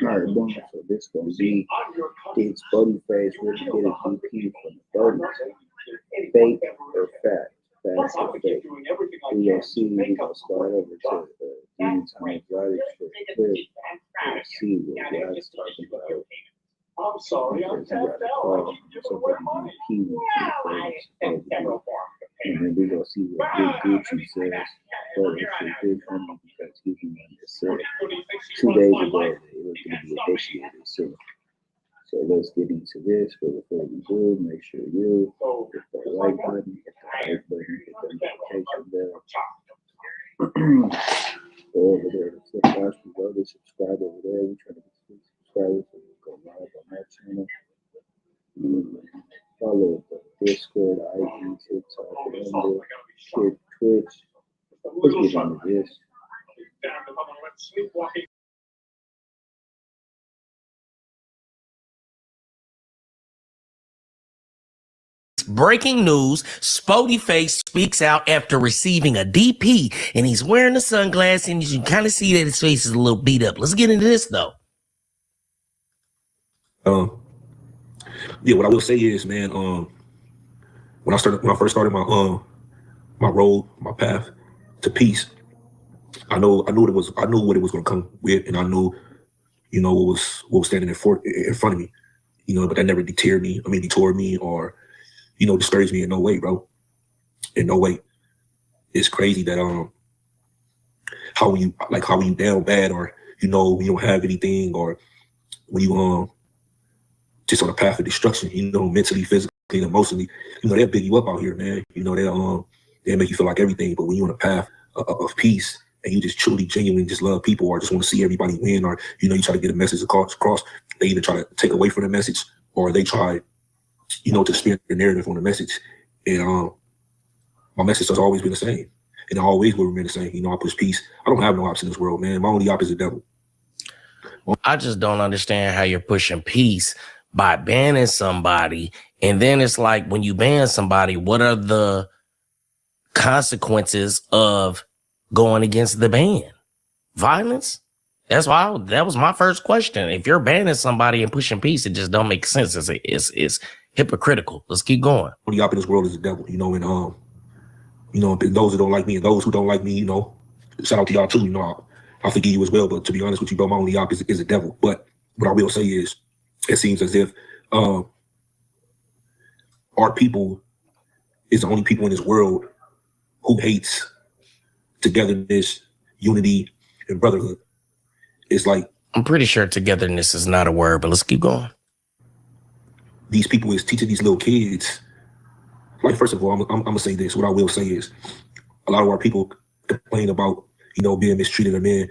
Alright, boom. So this gonna be did spoety phase really get a DP from the 30s? Fake or fact? Facts or fake? We gonna see. We gonna start over to Demon Time Athletics for the clip. We'll see what Rod's talking about. I'm sorry, I'm tapped out. I keep giving away money. And then we gonna see what Big Gucci says. But it's a big homie because he's the one that said 2 days ago that it was gonna be initiated soon. So let's get into this. But before we do, make sure you hit the like button, hit the notification bell. Go over there to click watch me go to subscribe over there. We're trying to get 6 subscribers, so we'll go live on that channel. Follow the Discord, IG, TikTok, Rumble, Twitch. Let's get into this. Breaking news, Spoety Face speaks out after receiving a DP, and he's wearing the sunglasses, and you can kind of see that his face is a little beat up. Let's get into this, though. Yeah, what I will say is, man, when I first started my road, my path to peace, I knew what it was going to come with, and I knew, what was standing in front of me, but that never detoured me or, discouraged me in no way, bro. In no way. It's crazy that how when you down bad, or when you don't have anything, or when you just on a path of destruction, mentally, physically, and emotionally, they'll big you up out here, man. They'll make you feel like everything. But when you're on a path of peace, and you just truly, genuinely just love people, or just want to see everybody win, or you try to get a message across, they either try to take away from the message, or they try, to spin the narrative on the message. And my message has always been the same, and it always will remain the same. I push peace. I don't have no ops in this world, man. My only op is the devil. I just don't understand how you're pushing peace by banning somebody. And then it's like, when you ban somebody, what are the consequences of going against the ban? Violence? That was my first question. If you're banning somebody and pushing peace, it just don't make sense. It's hypocritical. Let's keep going. The op in this world is the devil, and those who don't like me and those who don't like me, shout out to y'all too, I forgive you as well. But to be honest with you, bro, my only op is the devil. But what I will say is, it seems as if our people is the only people in this world who hates togetherness, unity, and brotherhood. It's like, I'm pretty sure togetherness is not a word, but let's keep going. These people is teaching these little kids. Like, first of all, I'm gonna say this. What I will say is, a lot of our people complain about, being mistreated, and being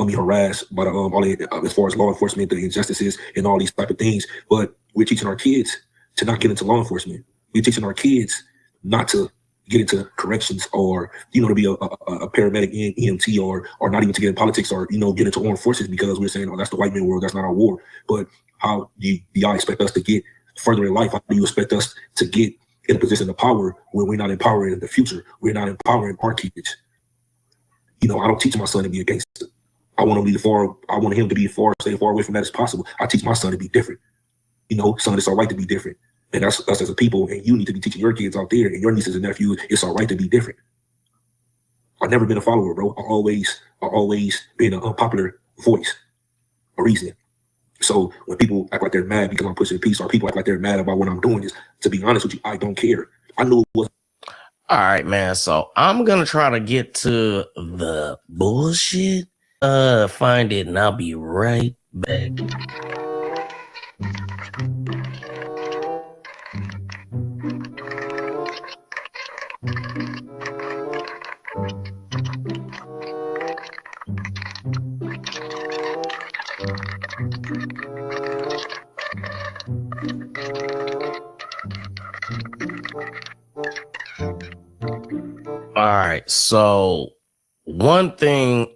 harassed by as far as law enforcement, the injustices, and all these type of things. But we're teaching our kids to not get into law enforcement. We're teaching our kids not to get into corrections, or to be a paramedic, EMT, or not even to get in politics, or get into armed forces, because we're saying, oh, that's the white man world, that's not our war. But how do y'all expect us to get further in life? How do you expect us to get in a position of power when we're not empowering the future? We're not empowering our kids. I don't teach my son to be a gangster. I want him to be stay far away from that as possible. I teach my son to be different. Son, it's all right to be different. And that's us as a people, and you need to be teaching your kids out there and your nieces and nephews, it's all right to be different. I've never been a follower, bro. I always been an unpopular voice or reasoning. So when people act like they're mad because I'm pushing peace, or people act like they're mad about what I'm doing, is, to be honest with you, I don't care. I knew it was. All right, man. So I'm going to try to get to the bullshit find it and I'll be right back. All right, so one thing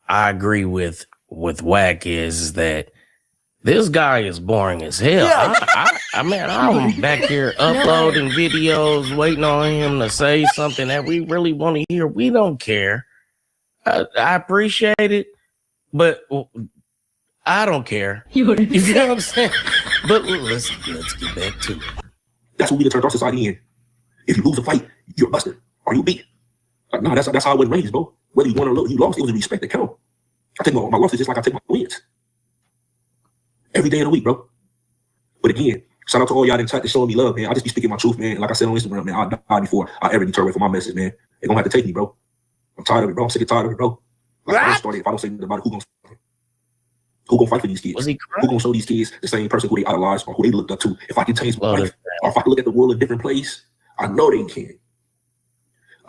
I agree with Wack is that this guy is boring as hell. Yeah. I mean, I'm back here uploading videos, waiting on him to say something that we really want to hear. We don't care. I appreciate it, but I don't care. You know what I'm saying? But let's get back to it. That's what we turn our society in. If you lose a fight, you're busted. Or you beat. Like, no, that's how I was raised, bro. Whether you won or you lost, it was a respect that count. I take my losses just like I take my wins. Every day of the week, bro. But again, shout out to all y'all in chat that's showing me love, man. I just be speaking my truth, man. Like I said on Instagram, man, I'll die before I ever turn away from my message, man. They're gonna have to take me, bro. I'm tired of it, bro. I'm sick and tired of it, bro. Like, I started, if I don't say nothing about it, who gonna fight for these kids? Who gonna show these kids the same person who they idolize or who they looked up to? If I can change my life, or if I can look at the world in a different place, I know they can.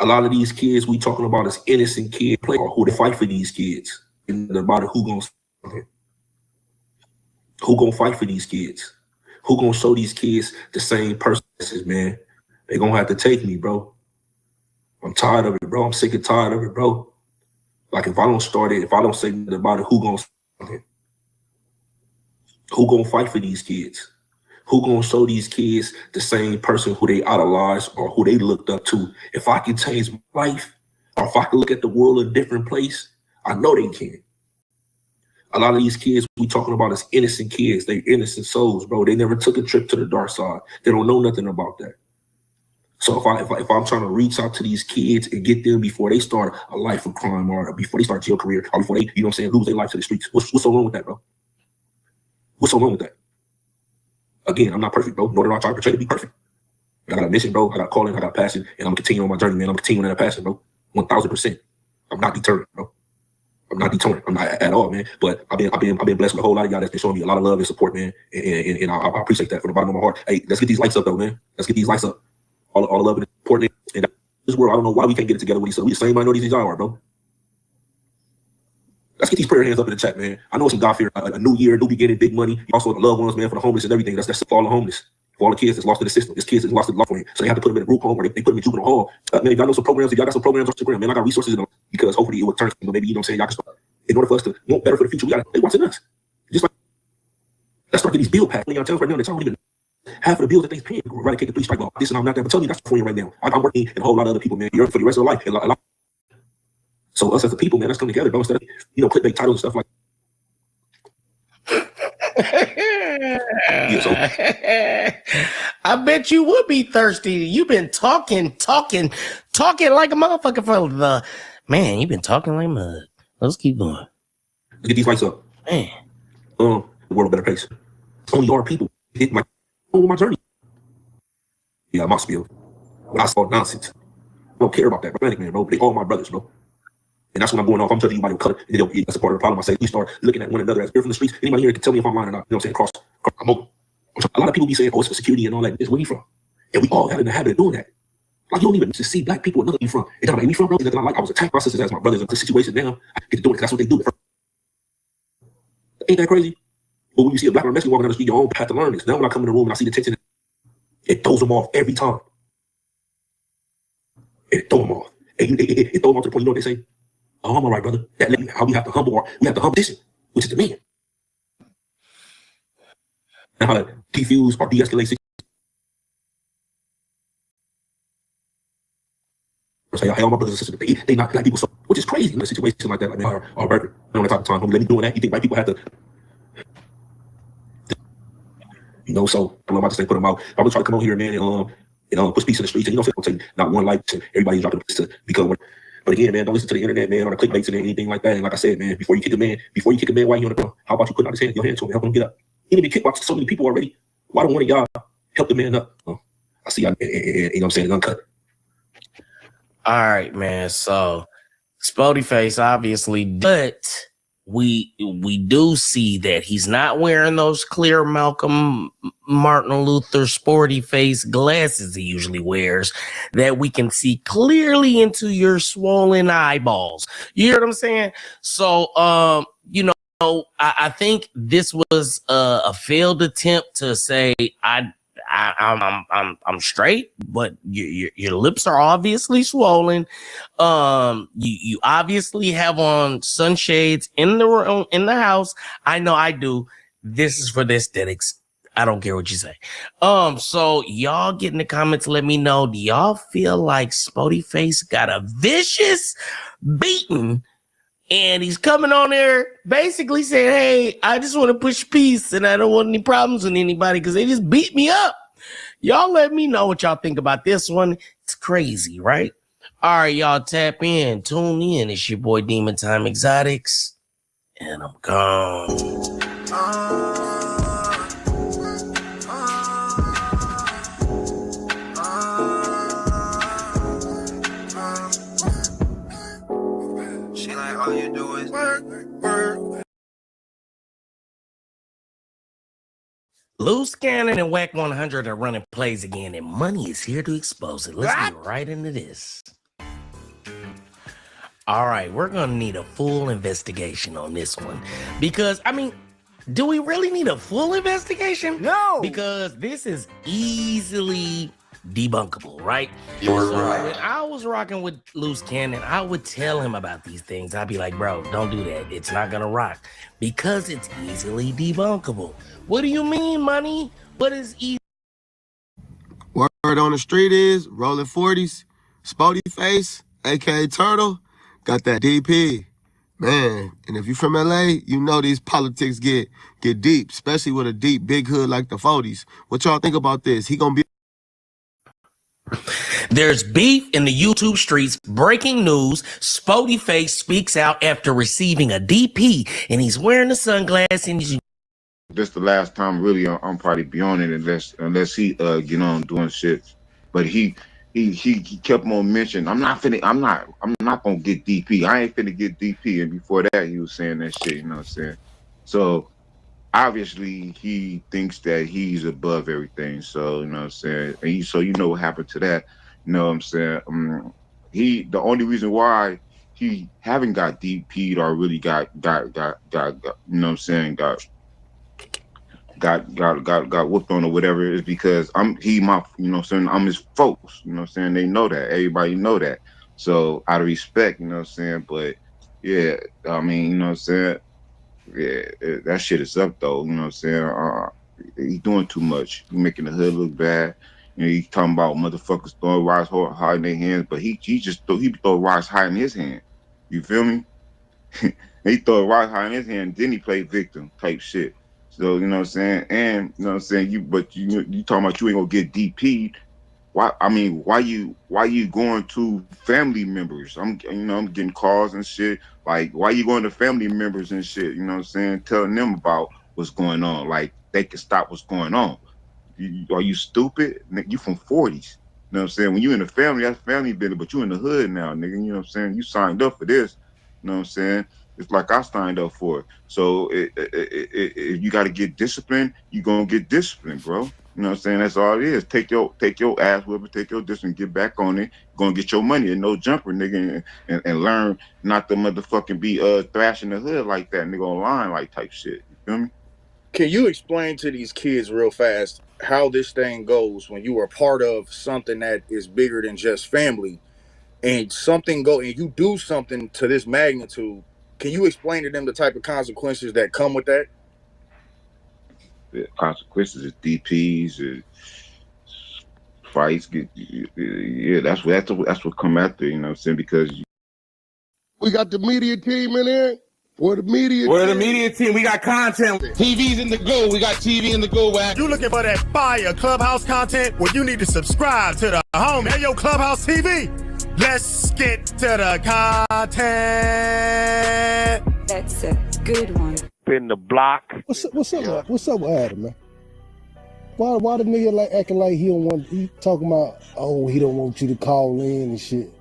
A lot of these kids we talking about is innocent kids, or who they fight for these kids. And about it, who gonna fight for these kids? Who gonna show these kids the same person, man? They gonna have to take me, bro. I'm tired of it, bro. I'm sick and tired of it, bro. Like if I don't start it, if I don't say nothing about it, who gonna fight for these kids? Who gonna show these kids the same person who they idolize or who they looked up to? If I can change my life, or if I can look at the world in a different place, I know they can. A lot of these kids we talking about is innocent kids. They innocent souls, bro. They never took a trip to the dark side. They don't know nothing about that. So if I'm trying to reach out to these kids and get them before they start a life of crime or before they start jail career or before they, you know what I'm saying, lose their life to the streets, what's so wrong with that, bro? What's so wrong with that? Again, I'm not perfect, bro. Nor do I try to be perfect. I got a mission, bro. I got a calling. I got a passion, and I'm continuing on my journey, man. I'm continuing that passion, bro. 1,000%. I'm not deterred, bro. I'm not deterred. I'm not at all, man. But I've been blessed with a whole lot of y'all that's been showing me a lot of love and support, man. And I appreciate that from the bottom of my heart. Hey, let's get these lights up, though, man. Let's get these lights up. All the love and support. And this world, I don't know why we can't get it together with each other. We the same minorities as y'all are, bro. Let's get these prayer hands up in the chat, man. I know it's some God fear, a new year, new beginning, big money. Also the loved ones, man, for the homeless and everything. That's for all the homeless. For all the kids that's lost in the system. There's kids that's lost in the law so they have to put them in a group home or they put them in juvenile hall. Man, y'all know some programs. If y'all got some programs on Instagram, man, I got resources because hopefully it will turn. Maybe, you know what I'm saying, y'all can start. In order for us to want better for the future, we got to, they watching us. Just like, let's start getting these bill packs. Y'all tell us right now, they don't even half of the bills that they paying. Eradicate the 3 strike law. This and I'm not there, but tell me that's for you right now. I'm working and a whole lot of other people, man. You're for the rest of their life. So us as a people, man, let's come together, bro. Instead of, you know, clickbait titles and stuff like yeah, so. I bet you would be thirsty. You've been talking like a motherfucker for the man. You've been talking like mud. Let's keep going. Let's get these lights up. Man, the world a better place. Only our people hit my journey. Yeah, my spiel. But I saw nonsense. I don't care about that, bro. They all my brothers, bro. And that's when I'm going off. I'm telling you anybody will cut it. That's a part of the problem. I say we start looking at one another as we're from the streets. Anybody here can tell me if I'm lying or not. You know what I'm saying? Cross. I'm open. A lot of people be saying, oh, it's for security and all that. It's where you from? And we all have in the habit of doing that. Like, you don't even see black people another you from. And I'm like, me from, bro? Nothing I like. I was attacked by sisters as my brothers in this situation now. I get to do it because that's what they do. Ain't that crazy? But when you see a black man walking down the street, your own path to learn this. Now when I come in the room and I see the tension, it throws them off every time. It throws them off. And it throws them off to the point, you know what they say? Oh, I'm all right, brother. That let me how we have to humble this, which is the man. And how to defuse or de-escalate situations. Say, hey, all my brothers and sisters, they not black people, so which is crazy in a situation like that. Like, man, our burger. I don't want to talk to time. Don't let me doing that. You think white people have to, you know? So I'm about to say, put them out. I'm gonna try to come on here, man, and push peace in the streets. And you know, it'll take not one life to everybody dropping this to become one. But again, man, don't listen to the internet, man, or the clickbaits and anything like that. And like I said, man, before you kick a man while you're on the ground, how about you put out your hand to him, help him get up? He didn't be kicked by so many people already. Why don't one of y'all help the man up? I see y'all, you know what I'm saying, uncut. All right, man. So Spoty face, obviously, but we do see that he's not wearing those clear Malcolm Martin Luther sporty face glasses he usually wears that we can see clearly into your swollen eyeballs. You hear what I'm saying? So, you know, I think this was a failed attempt to say I'm straight, but your lips are obviously swollen. You obviously have on sunshades in the room, in the house. I know I do. This is for the aesthetics. I don't care what you say. So y'all get in the comments. Let me know. Do y'all feel like Spoty Face got a vicious beating? And he's coming on there basically saying, hey, I just want to push peace and I don't want any problems with anybody because they just beat me up. Y'all let me know what y'all think about this one. It's crazy, right? All right, y'all tap in, tune in. It's your boy Demon Time Exotics, and I'm gone. She like, all you do is work, work. Loose Cannon and Whack 100 are running plays again, and money is here to expose it. Let's get right into this. All right, we're going to need a full investigation on this one. Because, I mean, do we really need a full investigation? No. Because this is easily debunkable, right? You're So right. when I was rocking with Loose Cannon, I would tell him about these things. I'd be like, bro, don't do that. It's not going to rock. Because it's easily debunkable. What do you mean, money? What is easy? Word on the street is rolling 40s, Spoty Face, aka Turtle, got that DP. Man, and if you from LA, you know these politics get deep, especially with a deep big hood like the 40s. What y'all think about this? He gonna be There's beef in the YouTube streets. Breaking news. Spoty Face speaks out after receiving a DP, and he's wearing the sunglasses and he's This the last time really I'm probably be on it unless he get on doing shit. But he kept on mentioning I'm not gonna get DP. I ain't finna get DP. And before that he was saying that shit, you know what I'm saying? So obviously he thinks that he's above everything. So, you know what I'm saying? And so you know what happened to that, you know what I'm saying? The only reason why he haven't got DP'd or really got you know what I'm saying, got whooped on or whatever is because you know what I'm saying, I'm his folks, you know what I'm saying? They know that. Everybody know that. So out of respect, you know what I'm saying? But yeah, I mean, you know what I'm saying? Yeah, that shit is up though, you know what I'm saying? He's doing too much. He's making the hood look bad. You know, he's talking about motherfuckers throwing rocks high in their hands, but he throw rocks high in his hand. You feel me? He throw rocks high in his hand, then he play victim type shit. So, you know what I'm saying? And, you know what I'm saying? You talking about you ain't gonna get DP'd. Why you going to family members? I'm getting calls and shit. Like, why you going to family members and shit? You know what I'm saying? Telling them about what's going on. Like, they can stop what's going on. Are you stupid? You from 40s. You know what I'm saying? When you in the family, that's family business, but you in the hood now, nigga. You know what I'm saying? You signed up for this. You know what I'm saying? It's like I signed up for it. So if you got to get disciplined, you going to get disciplined, bro. You know what I'm saying? That's all it is. Take your ass whipping, take your discipline, get back on it. Going to get your money and no jumper, nigga, and learn not to motherfucking be thrashing the hood like that, nigga, online like type shit. You feel me? Can you explain to these kids real fast how this thing goes when you are part of something that is bigger than just family and you do something to this magnitude? Can you explain to them the type of consequences that come with that? The consequences is DPs, fights. Yeah, that's what come after. You know what I'm saying? Because we got the media team in here. We're the media team. We got content. TV's in the go. We got TV in the go. You looking for that fire Clubhouse content? Well, you need to subscribe to the home. Hey, yo, Clubhouse TV. Let's get to the content. That's a good one. In the block. What's up with Adam, man? Why the nigga like acting like he talking about, oh, he don't want you to call in and shit.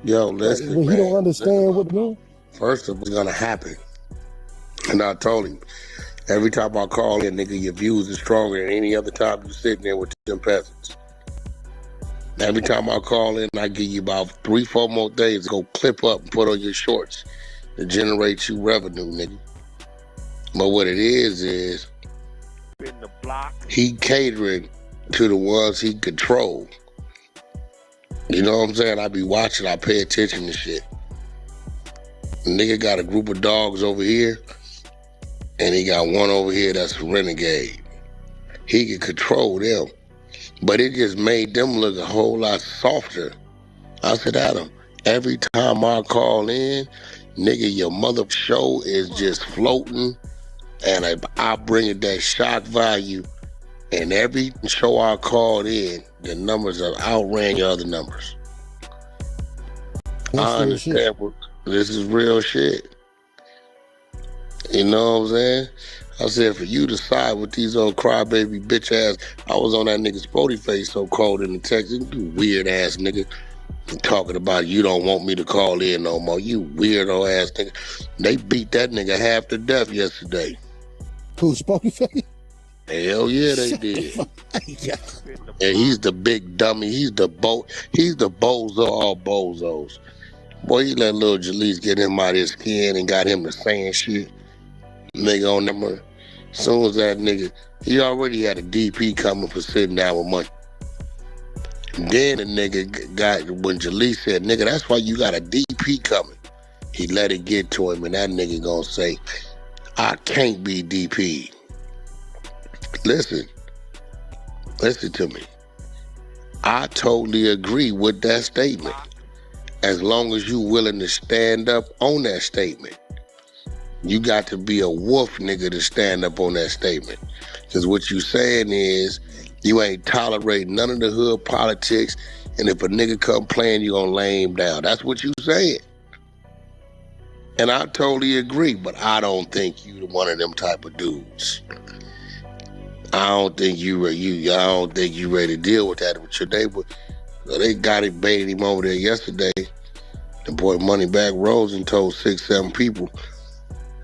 Yo, Like, listen, when he don't man. understand what to do. First of all, it's gonna happen. And I told him, every time I call in, nigga, your views is stronger than any other time you sitting there with them peasants. Every time I call in, I give you about 3-4 more days to go clip up and put on your shorts to generate you revenue, nigga. But what it is he catering to the ones he control. You know what I'm saying? I be watching, I pay attention to shit. The nigga got a group of dogs over here, and he got one over here that's a renegade. He can control them. But it just made them look a whole lot softer. I said, Adam, every time I call in, nigga, your mother show is just floating, and I bring it that shock value, and every show I called in, the numbers have outran your other numbers. That's I understand this is real shit. You know what I'm saying? I said, for you to side with these old crybaby bitch ass, I was on that nigga spoety face so cold in the text, you weird ass nigga. Talking about you don't want me to call in no more. You weirdo ass nigga. They beat that nigga half to death yesterday. Who, spoety face? Hell yeah, they did. And he's the big dummy. He's the bozo of all bozos. Boy, he let little Jalise get him out of his skin and got him to saying shit. Nigga on number. As soon as that nigga, he already had a DP coming for sitting down with money. Then the nigga got, when Jalise said, nigga, that's why you got a DP coming. He let it get to him, and that nigga gonna say, I can't be DP. Listen to me. I totally agree with that statement. As long as you willing to stand up on that statement. You got to be a wolf nigga to stand up on that statement. Because what you saying is, you ain't tolerating none of the hood politics, and if a nigga come playing, you gonna lay him down. That's what you saying. And I totally agree, but I don't think you one of them type of dudes. I don't think you ready to deal with that with your neighbor. They got it, baited him over there yesterday. The boy Moneybag Rosen told 6-7 people.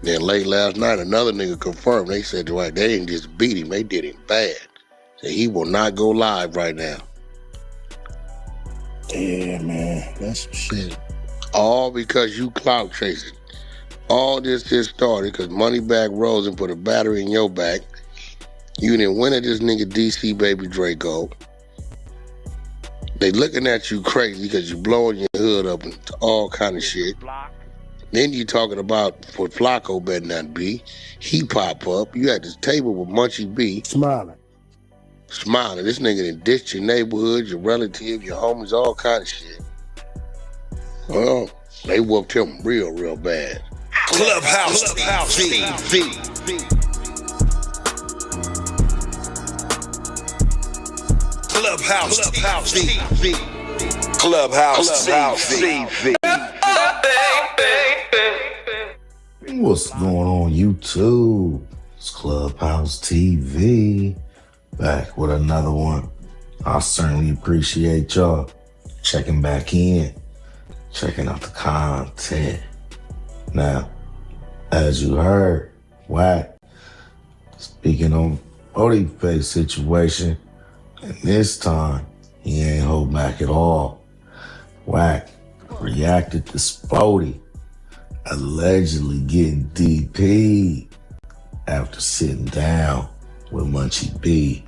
Then late last night, another nigga confirmed. They said, right, they didn't just beat him, they did him bad. Said he will not go live right now. Yeah, man, that's some shit. All because you clout chasing. All this started because Moneybag Rosen put a battery in your back. You didn't win at this nigga DC Baby Draco. They looking at you crazy because you blowing your hood up into all kind of shit. Then you talking about what Flacco better not be. He pop up. You at this table with Munchie B. Smiling. This nigga done ditched your neighborhood, your relative, your homies, all kind of shit. Well, they whooped him real bad. Clubhouse TV. Clubhouse TV. Clubhouse TV. What's going on, YouTube? It's Clubhouse TV. Back with another one. I certainly appreciate y'all checking back in, checking out the content. Now, as you heard, Wack speaking on Spoety Face situation, and this time he ain't hold back at all. Wack reacted to Spoety allegedly getting DP after sitting down with Munchie B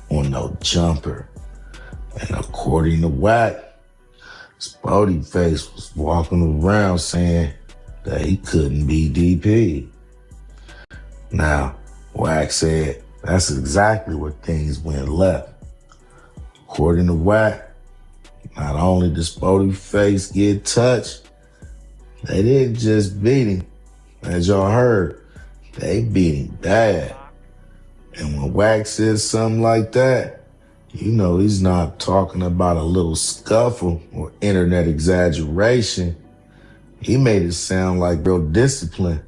on no jumper. And according to Wack, Spoety Face was walking around saying that he couldn't be DP. Now, Wack said that's exactly where things went left. According to Wack, not only did Spoety Face get touched, they didn't just beat him. As y'all heard, they beat him bad. And when Wack says something like that, you know he's not talking about a little scuffle or internet exaggeration. He made it sound like real discipline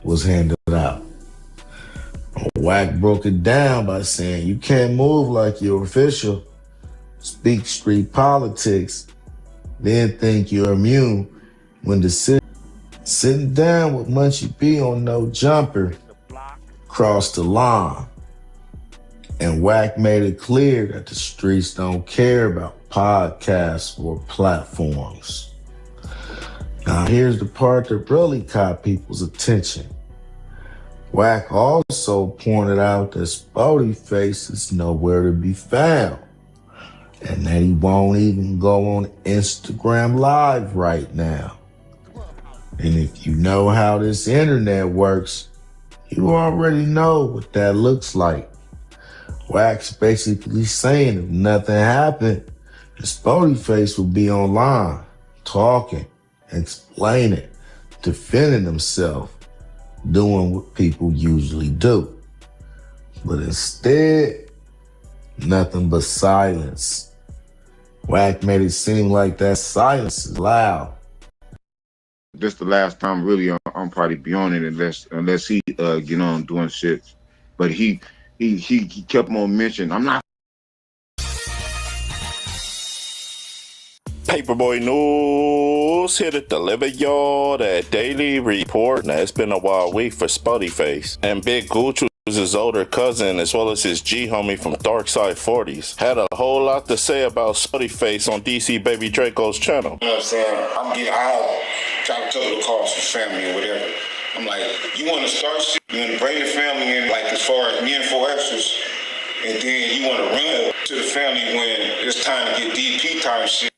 was handed out. Wack broke it down by saying you can't move like your official, speak street politics, then think you're immune when sitting down with Munchie B on No Jumper crossed the line. And Wack made it clear that the streets don't care about podcasts or platforms. Now here's the part that really caught people's attention. Wack also pointed out that Spoety Face is nowhere to be found, and that he won't even go on Instagram Live right now. And if you know how this internet works, you already know what that looks like. Wack's basically saying if nothing happened, the Spoety Face will be online, talking, explaining, defending himself, doing what people usually do. But instead, nothing but silence. Wack made it seem like that silence is loud. This the last time really I'm probably be on it unless he get on doing shit. But he kept on mentioning, I'm not. Paperboy News here to deliver y'all that daily report. Now, it's been a wild week for Spoety Face. And Big Gooch, who's his older cousin, as well as his G homie from Darkside 40s, had a whole lot to say about Spoety Face on DC Baby Draco's channel. You know what I'm saying? I got a couple of calls from family or whatever. I'm like, you want to start shit? You want to bring the family in, like as far as me and 4 extras, and then you want to run to the family when it's time to get DP time shit.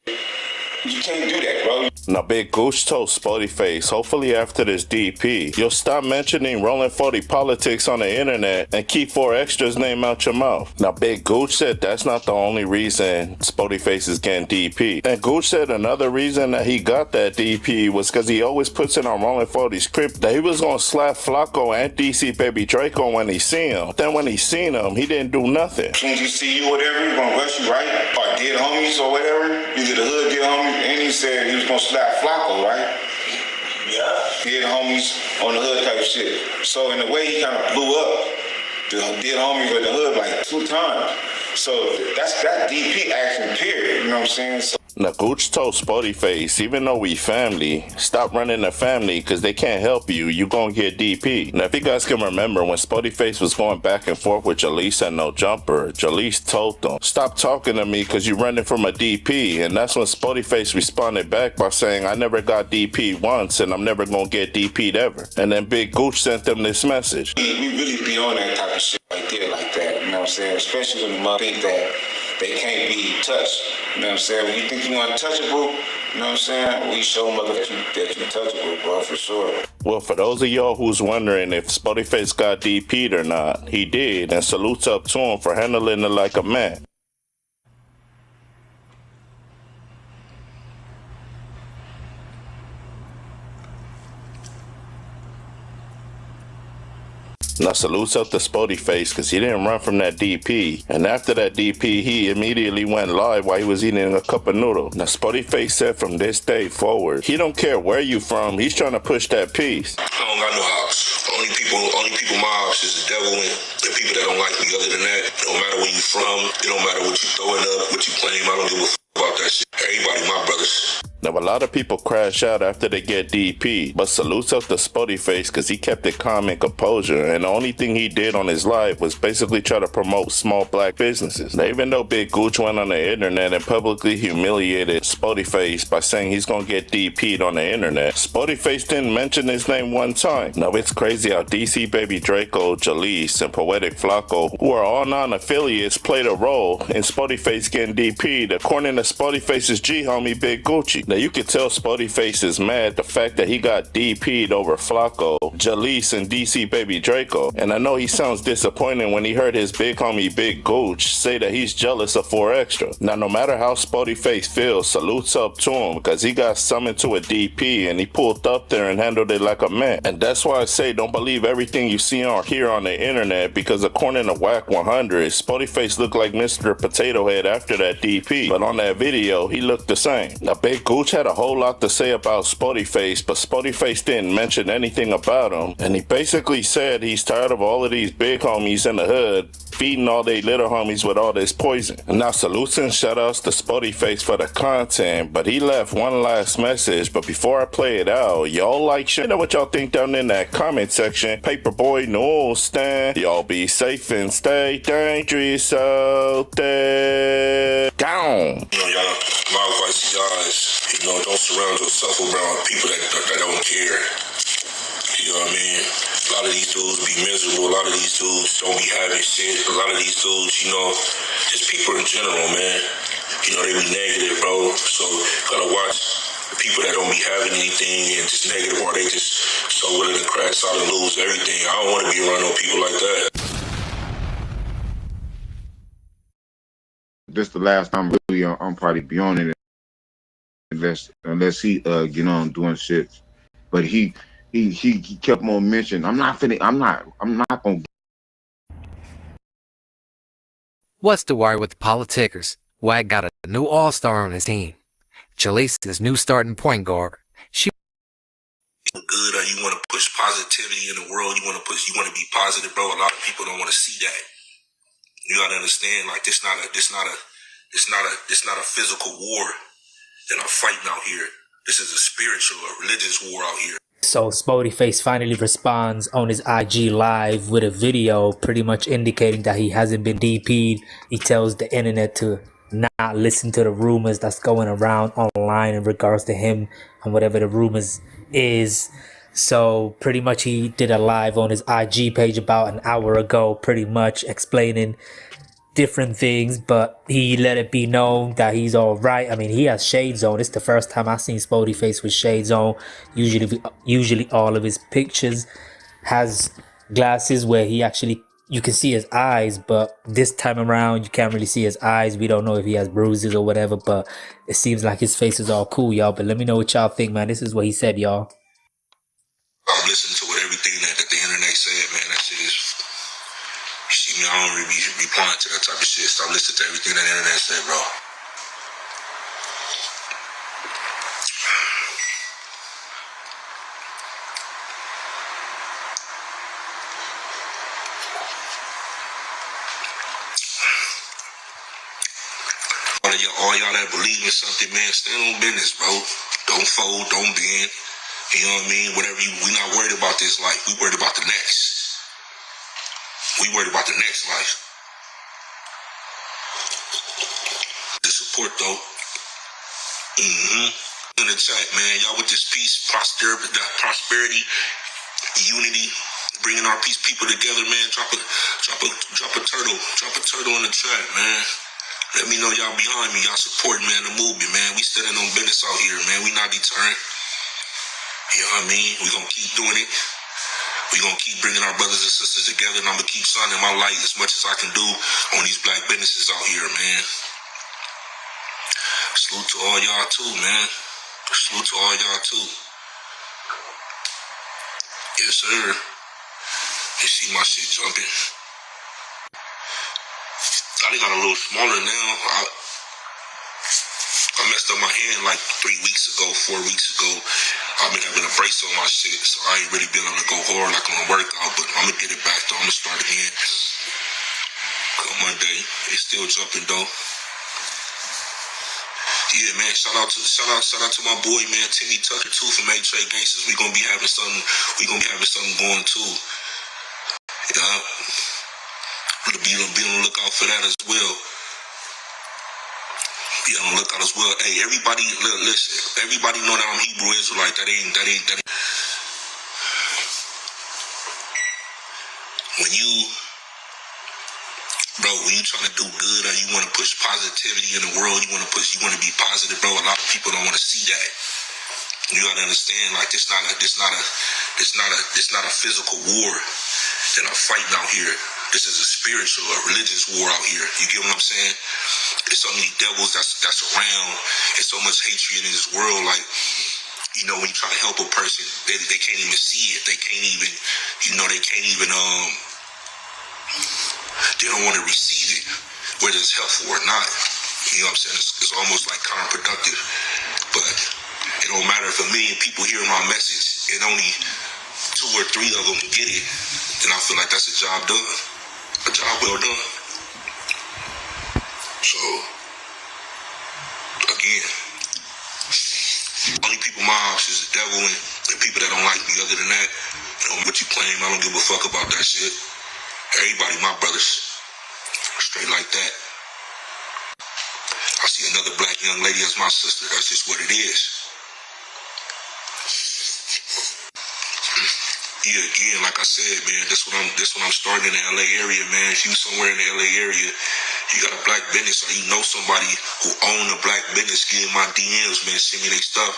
You can't do that, bro. Now, Big Gooch told Spoety Face, hopefully after this DP, you'll stop mentioning Rolling 40 politics on the internet and keep 4 extras name out your mouth. Now, Big Gooch said that's not the only reason Spoety Face is getting DP. And Gooch said another reason that he got that DP was because he always puts it on Rolling 40's script that he was going to slap Flacco and DC Baby Draco when he seen him. Then when he seen him, he didn't do nothing. As soon as he see you or whatever, he's going to rush you, right? Or dead homies or whatever. Either the hood dead homies. And he said he was gonna slap Flacco, right? Yeah. Dead homies on the hood type shit. So in a way, he kind of blew up the dead homies with the hood like 2 times. So that's that DP action period. You know what I'm saying? So now, Gooch told Spoety Face, even though we family, stop running the family because they can't help you. You gonna get DP. Now, if you guys can remember, when Spoety Face was going back and forth with Jalise and No Jumper, Jalise told them, stop talking to me because you're running from a DP. And that's when Spoety Face responded back by saying, I never got DP once and I'm never gonna get DP'd ever. And then Big Gooch sent them this message. We really be on that type of shit right there like that. You know what I'm saying? Especially when the mother think that they can't be touched. You know what I'm saying? When you think you untouchable, you know what I'm saying? We show mother that you touchable, bro, for sure. Well, for those of y'all who's wondering if Spoety Face got DP'd or not, he did, and salutes up to him for handling it like a man. Now, salutes up to Spoety Face because he didn't run from that DP. And after that DP, he immediately went live while he was eating a cup of noodle. Now, Spoety Face said from this day forward, he don't care where you from. He's trying to push that peace. I don't got no house. Only people my house is the devil and the people that don't like me. Other than that, no matter where you from, it don't matter what you throwing up, what you claim. I don't give a f about that shit. Everybody my brothers. Now, a lot of people crash out after they get DP, but salutes up to Spoety Face because he kept it calm and composure, and the only thing he did on his live was basically try to promote small black businesses. Now, even though Big Gooch went on the internet and publicly humiliated Spoety Face by saying he's gonna get DP'd on the internet, Spoety Face didn't mention his name one time. Now, it's crazy how DC Baby Draco, Jalise, and Poetic Flacco, who are all non-affiliates, played a role in Spoety Face getting DP'd, according to Spoety Face's G homie Big Gucci. Now, you could tell Spoety Face is mad the fact that he got DP'd over Flacco, Jalise, and DC Baby Draco. And I know he sounds disappointed when he heard his big homie Big Gooch say that he's jealous of 4 Extra. Now, no matter how Spoety Face feels, salutes up to him because he got summoned to a DP and he pulled up there and handled it like a man. And that's why I say don't believe everything you see or hear on the internet, because according to Whack 100, Spoety Face looked like Mr. Potato Head after that DP. But on that video, he looked the same. Now, Big Gooch had a whole lot to say about Spoety Face, but Spoety Face didn't mention anything about him, and he basically said he's tired of all of these big homies in the hood feeding all they little homies with all this poison. And now salutes and shout outs to Spoety Face for the content, but he left one last message. But before I play it out, y'all like, shit, know what y'all think down in that comment section. Paperboy no stand. Y'all be safe and stay dangerous out there. Gone. You know, y'all, my advice to y'all is, you know, don't surround yourself around people that don't care. You know what I mean? A lot of these dudes be miserable. A lot of these dudes don't be having shit. A lot of these dudes, you know, just people in general, man. You know, they be negative, bro. So, gotta watch the people that don't be having anything and just negative, or they just so willing to crash out and lose everything. I don't want to be around no people like that. This the last time really I'm probably be on it unless he get on doing shit. But he kept on mentioning, I'm not gonna. What's the worry with the politickers? Wag got a new all-star on his team. Jalise is new starting point guard. She good, or you want to push positivity in the world. You want to be positive, bro. A lot of people don't want to see that. You gotta understand, like this not a physical war that I'm fighting out here. This is a spiritual, a religious war out here. So Spoety Face finally responds on his IG live with a video pretty much indicating that he hasn't been DP'd. He tells the internet to not listen to the rumors that's going around online in regards to him and whatever the rumors is. So pretty much he did a live on his IG page about an hour ago, pretty much explaining different things, but he let it be known that he's all right. I mean, he has shades on. It's the first time I've seen Spoety Face with shades on. Usually all of his pictures has glasses where you can see his eyes, but this time around you can't really see his eyes. We don't know if he has bruises or whatever, but it seems like his face is all cool, y'all. But let me know what y'all think, man. This is what he said, y'all. I'm listening to everything that the internet said, man. That shit is. You see me, I don't really be replying to that type of shit. Stop listening to everything that the internet said, bro. All y'all that believe in something, man, stand on business, bro. Don't fold, don't bend. You know what I mean? We not worried about this life. We worried about the next. We worried about the next life. The support, though. In the chat, man. Y'all with this peace, prosperity, unity, bringing our peace people together, man. Drop a turtle. Drop a turtle in the chat, man. Let me know y'all behind me. Y'all support, man, the movement, man. We standing on business out here, man. We not deterring. You know what I mean? We gonna keep doing it. We gonna keep bringing our brothers and sisters together, and I'm gonna keep shining my light as much as I can do on these black businesses out here, man. Salute to all y'all too, man. Salute to all y'all too. Yes, sir. You see my shit jumping. I got a little smaller now. I messed up my hand like 4 weeks ago. I've been having a brace on my shit, so I ain't really been able to go hard like on a workout, but I'm gonna get it back though. I'm gonna start again. Come Monday. It's still jumping though. Yeah, man, shout out to my boy, man, Timmy Tucker too from A-Trade Gangsters. We gonna be having something going too. Yeah. Be on the lookout for that as well. Be on the lookout as well. Hey, everybody, listen. Everybody know that I'm Hebrew Israelite. That ain't. When you trying to do good or you want to push positivity in the world, you want to be positive, bro. A lot of people don't want to see that. You gotta understand, like this not a physical war that I'm fighting out here. This is a spiritual, a religious war out here. You get what I'm saying? There's so many devils that's around. There's so much hatred in this world. Like, you know, when you try to help a person, they can't even see it. They don't want to receive it, whether it's helpful or not. You know what I'm saying? It's almost like counterproductive. But it don't matter if 1 million people hear my message and only 2 or 3 of them get it, then I feel like that's a job done. A job well done. So, again, only people my house is the devil and people that don't like me. Other than that, what you claim, I don't give a fuck about that shit. Everybody, my brothers, straight like that. I see another black young lady as my sister. That's just what it is. Yeah, again, like I said, man, this what I'm starting in the LA area, man. If you somewhere in the LA area, you got a black business or you know somebody who own a black business, get in my DMs, man, send me their stuff.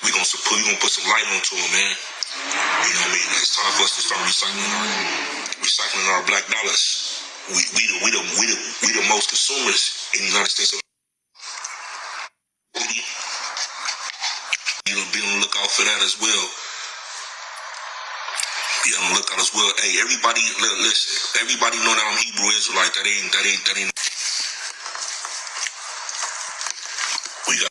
We gonna put some light onto them, man. You know what I mean? It's time for us to start recycling our black dollars. We the most consumers in the United States. You know, be on the lookout for that as well. Be on the lookout as well. Hey, everybody, listen. Everybody know that I'm Hebrew Israelite. That ain't. We got.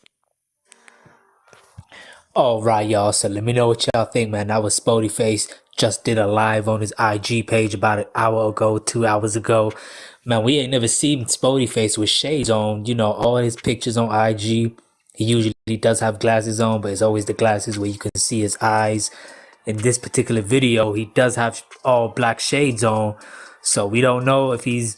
All right, y'all. So let me know what y'all think, man. That was Spoety Face. Just did a live on his IG page about an hour ago, 2 hours ago. Man, we ain't never seen Spoety Face with shades on. You know, all his pictures on IG. He usually does have glasses on, but it's always the glasses where you can see his eyes. In this particular video, he does have all black shades on. So we don't know if he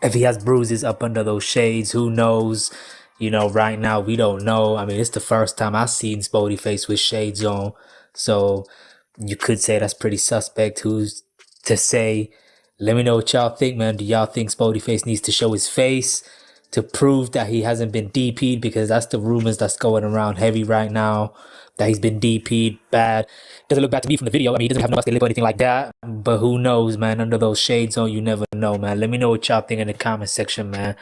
has bruises up under those shades. Who knows? You know, right now, we don't know. I mean, it's the first time I've seen Spoety Face with shades on. So you could say that's pretty suspect. Who's to say? Let me know what y'all think, man. Do y'all think Spoety Face needs to show his face to prove that he hasn't been DP'd? Because that's the rumors that's going around heavy right now, that he's been DP'd bad. Doesn't look bad to me from the video. I mean, he doesn't have no muscular lip or anything like that. But who knows, man? Under those shades on, you never know, man. Let me know what y'all think in the comment section, man.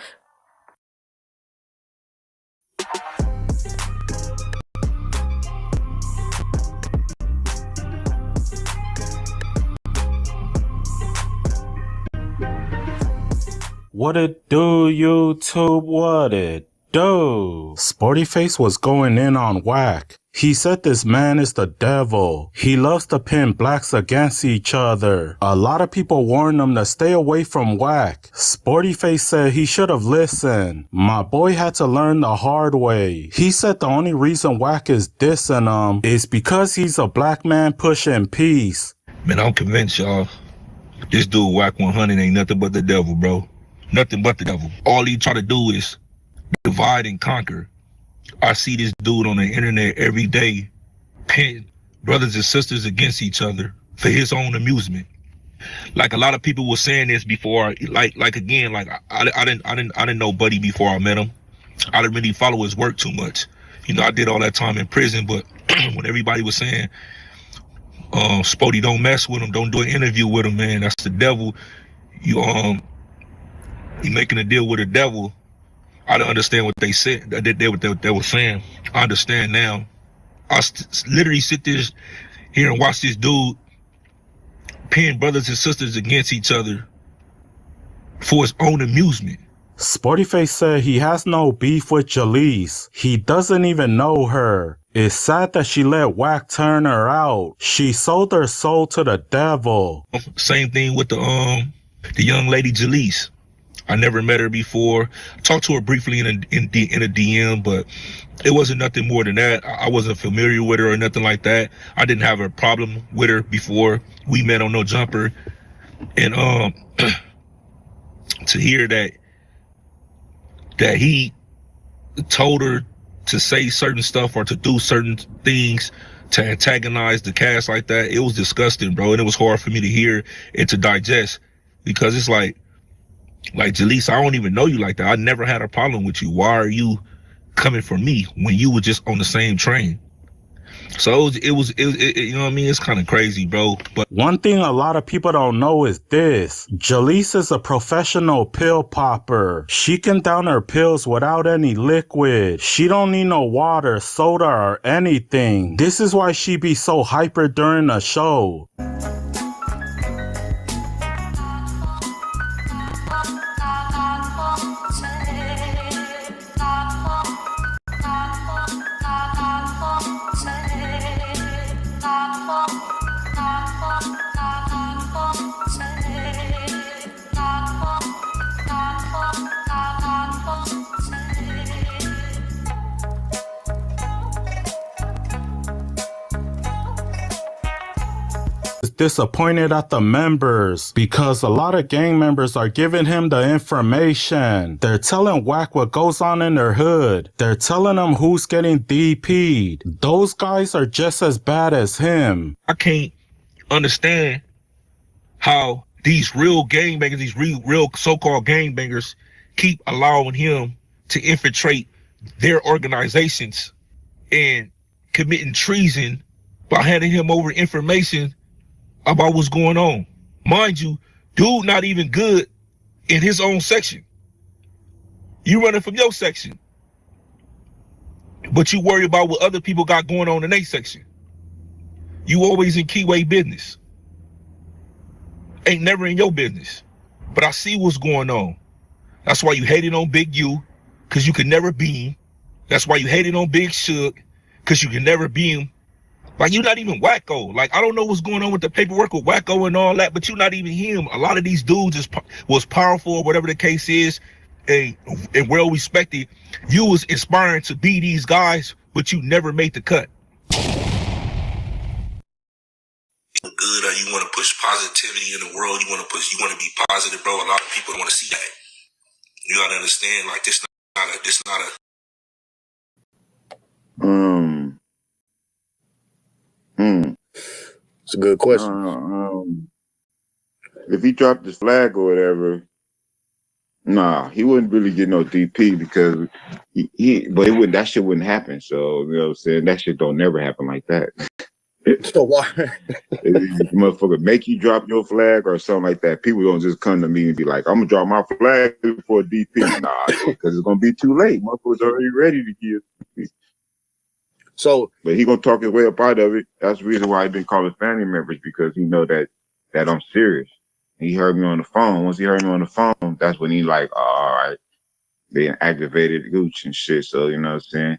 What it do, YouTube? What it do? Spoety Face was going in on Wack. He said this man is the devil. He loves to pin blacks against each other. A lot of people warned him to stay away from Wack. Spoety Face said he should have listened. My boy had to learn the hard way. He said the only reason Wack is dissing him is because he's a black man pushing peace. Man, I'm convinced, y'all. This dude Wack 100 ain't nothing but the devil, bro. Nothing but the devil. All he try to do is divide and conquer. I see this dude on the internet every day pin brothers and sisters against each other for his own amusement. Like a lot of people were saying this before. I didn't know Buddy before I met him. I didn't really follow his work too much. You know, I did all that time in prison, but when everybody was saying, Spoety, don't mess with him, don't do an interview with him, man, that's the devil. You making a deal with the devil. I didn't understand what they said. They were saying. I understand now. I literally sit here and watch this dude pin brothers and sisters against each other for his own amusement. Spoety Face said he has no beef with Jalise. He doesn't even know her. It's sad that she let Wack turn her out. She sold her soul to the devil. Same thing with the young lady Jalise. I never met her before. Talked to her briefly in a DM, but it wasn't nothing more than that. I wasn't familiar with her or nothing like that. I didn't have a problem with her before we met on No Jumper. And to hear that he told her to say certain stuff or to do certain things to antagonize the cast like that, it was disgusting, bro. And it was hard for me to hear and to digest, because it's like Jalise, I don't even know you like that. I never had a problem with you. Why are you coming for me when you were just on the same train? So it was you know what I mean? It's kind of crazy, bro. But one thing a lot of people don't know is this. Jalise is a professional pill popper. She can down her pills without any liquid. She don't need no water, soda, or anything. This is why she be so hyper during the show. disappointed at the members because a lot of gang members are giving him the information. They're telling Wack what goes on in their hood. They're telling him who's getting DP'd. Those guys are just as bad as him. I can't understand how these real gangbangers, these real so-called gangbangers, keep allowing him to infiltrate their organizations and committing treason by handing him over information about what's going on. Mind you, dude not even good in his own section. You running from your section, but you worry about what other people got going on in their section. You always in keyway business. Ain't never in your business. But I see what's going on. That's why you hated on Big U, because you could never be him. That's why you hated on Big Suge, because you can never be him. Like, you're not even Wacko. Like, I don't know what's going on with the paperwork with Wacko and all that, but you're not even him. A lot of these dudes was powerful, or whatever the case is, and well respected. You was inspiring to be these guys, but you never made the cut. Good, or you want to push positivity in the world, you want to be positive, bro. A lot of people don't want to see that. You gotta understand, like, this not a It's a good question. If he dropped his flag or whatever, nah, he wouldn't really get no DP because that shit wouldn't happen. So, you know what I'm saying? That shit don't never happen like that. So why? If motherfucker make you drop your flag or something like that, people don't just come to me and be like, I'm gonna drop my flag for a DP. Nah, because it's gonna be too late. Motherfuckers already ready to give. So, but he gonna talk his way up out of it. That's the reason why I've been calling family members, because he know that I'm serious. He heard me on the phone. Once he heard me on the phone, that's when he like, oh, all right, they activated Gooch and shit. So, you know what I'm saying?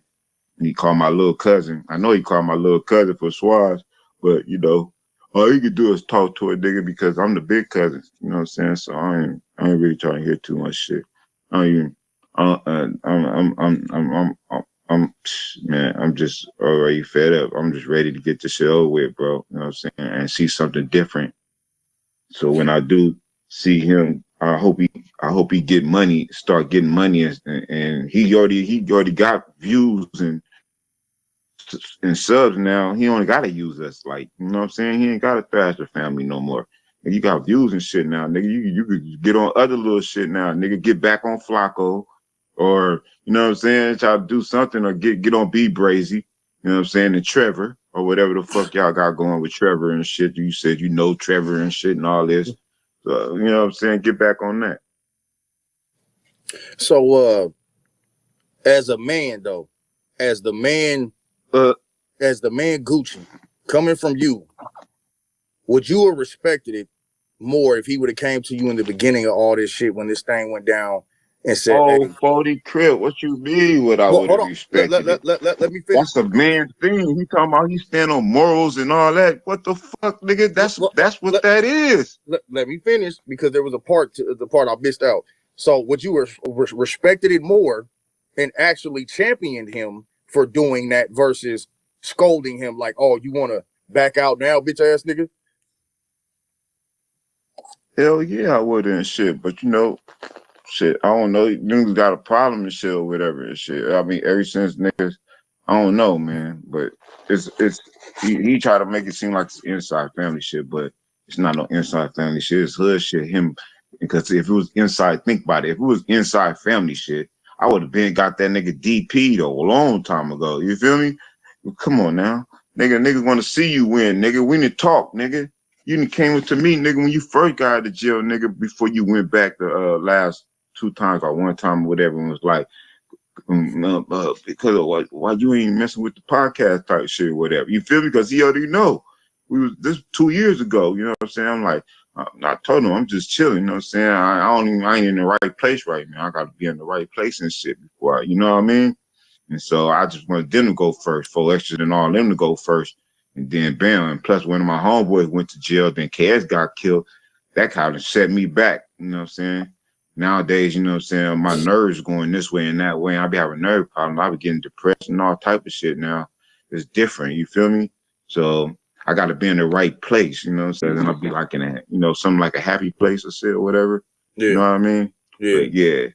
He called my little cousin. I know he called my little cousin for Swaz, but, you know, all he could do is talk to a nigga because I'm the big cousin. You know what I'm saying? So I ain't really trying to hear too much shit. Man, I'm just already fed up. I'm just ready to get this shit over with, bro. You know what I'm saying? And see something different. So when I do see him, I hope he get money, start getting money, and he already got views and subs now. He only gotta use us, like, you know what I'm saying? He ain't gotta thrash the family no more. And you got views and shit now, nigga. You could get on other little shit now, nigga. Get back on Flacco, or you know what I'm saying? Try to do something, or get on B Brazy, you know what I'm saying? And Trevor, or whatever the fuck y'all got going with Trevor and shit. You said you know Trevor and shit and all this. So, you know what I'm saying? Get back on that. So, as a man though, as the man Gucci, coming from you, would you have respected it more if he would have came to you in the beginning of all this shit when this thing went down and said, "Oh, hey, 40 crib, what you mean? What I would have respected? Let me finish. That's a man thing. He talking about he stand on morals and all that. What the fuck, nigga? That's what that is. Let me finish, because there was the part I missed out. So would you respected it more and actually championed him for doing that versus scolding him like, oh, you want to back out now, bitch ass nigga? Hell yeah, I would and shit. But you know, shit, I don't know. Niggas got a problem and shit or whatever and shit. I mean, ever since niggas, I don't know, man. But he tried to make it seem like it's inside family shit, but it's not no inside family shit. It's hood shit. Because if it was inside, think about it. If it was inside family shit, I would have been got that nigga DP'd a long time ago. You feel me? Come on now. Niggas want to see you win, nigga. We didn't talk, nigga. You done came to me, nigga, when you first got out of jail, nigga, before you went back the last 2 times or 1 time or whatever, and was like, because of why you ain't messing with the podcast type shit or whatever. You feel me? Because he already know. We was this 2 years ago, you know what I'm saying? I'm like, I told him I'm just chilling, you know what I'm saying? I ain't in the right place right now. I gotta be in the right place and shit before you know what I mean? And so I just wanted them to go first, 4 extras and all them to go first. And then bam, and plus one of my homeboys went to jail, then KS got killed. That kind of set me back, you know what I'm saying? Nowadays, you know what I'm saying, my nerves going this way and that way. I be having nerve problems. I be getting depressed and all type of shit now. It's different, you feel me? So I got to be in the right place, you know what I'm saying? Then I'll be like in a, you know, something like a happy place or shit or whatever. Yeah. You know what I mean? Yeah. But yeah,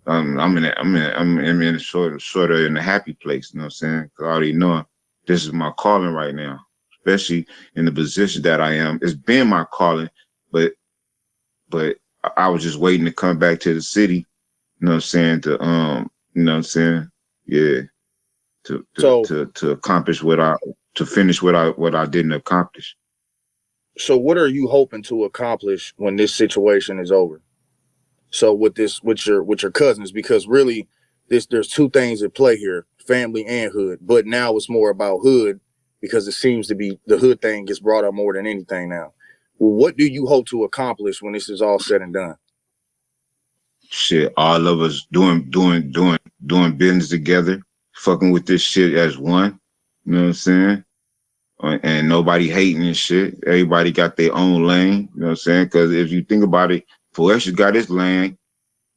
I'm in sort of in a happy place, you know what I'm saying? 'Cause I already know this is my calling right now, especially in the position that I am. It's been my calling, but I was just waiting to come back to the city, you know what I'm saying? To you know what I'm saying? Yeah. To accomplish to finish what I didn't accomplish. So what are you hoping to accomplish when this situation is over? So with your cousins, because really there's two things at play here, family and hood. But now it's more about hood because it seems to be the hood thing gets brought up more than anything now. Well, what do you hope to accomplish when this is all said and done? Shit, all of us doing business together, fucking with this shit as one. You know what I'm saying? And nobody hating and shit. Everybody got their own lane. You know what I'm saying? Because if you think about it, Fletcher got his lane.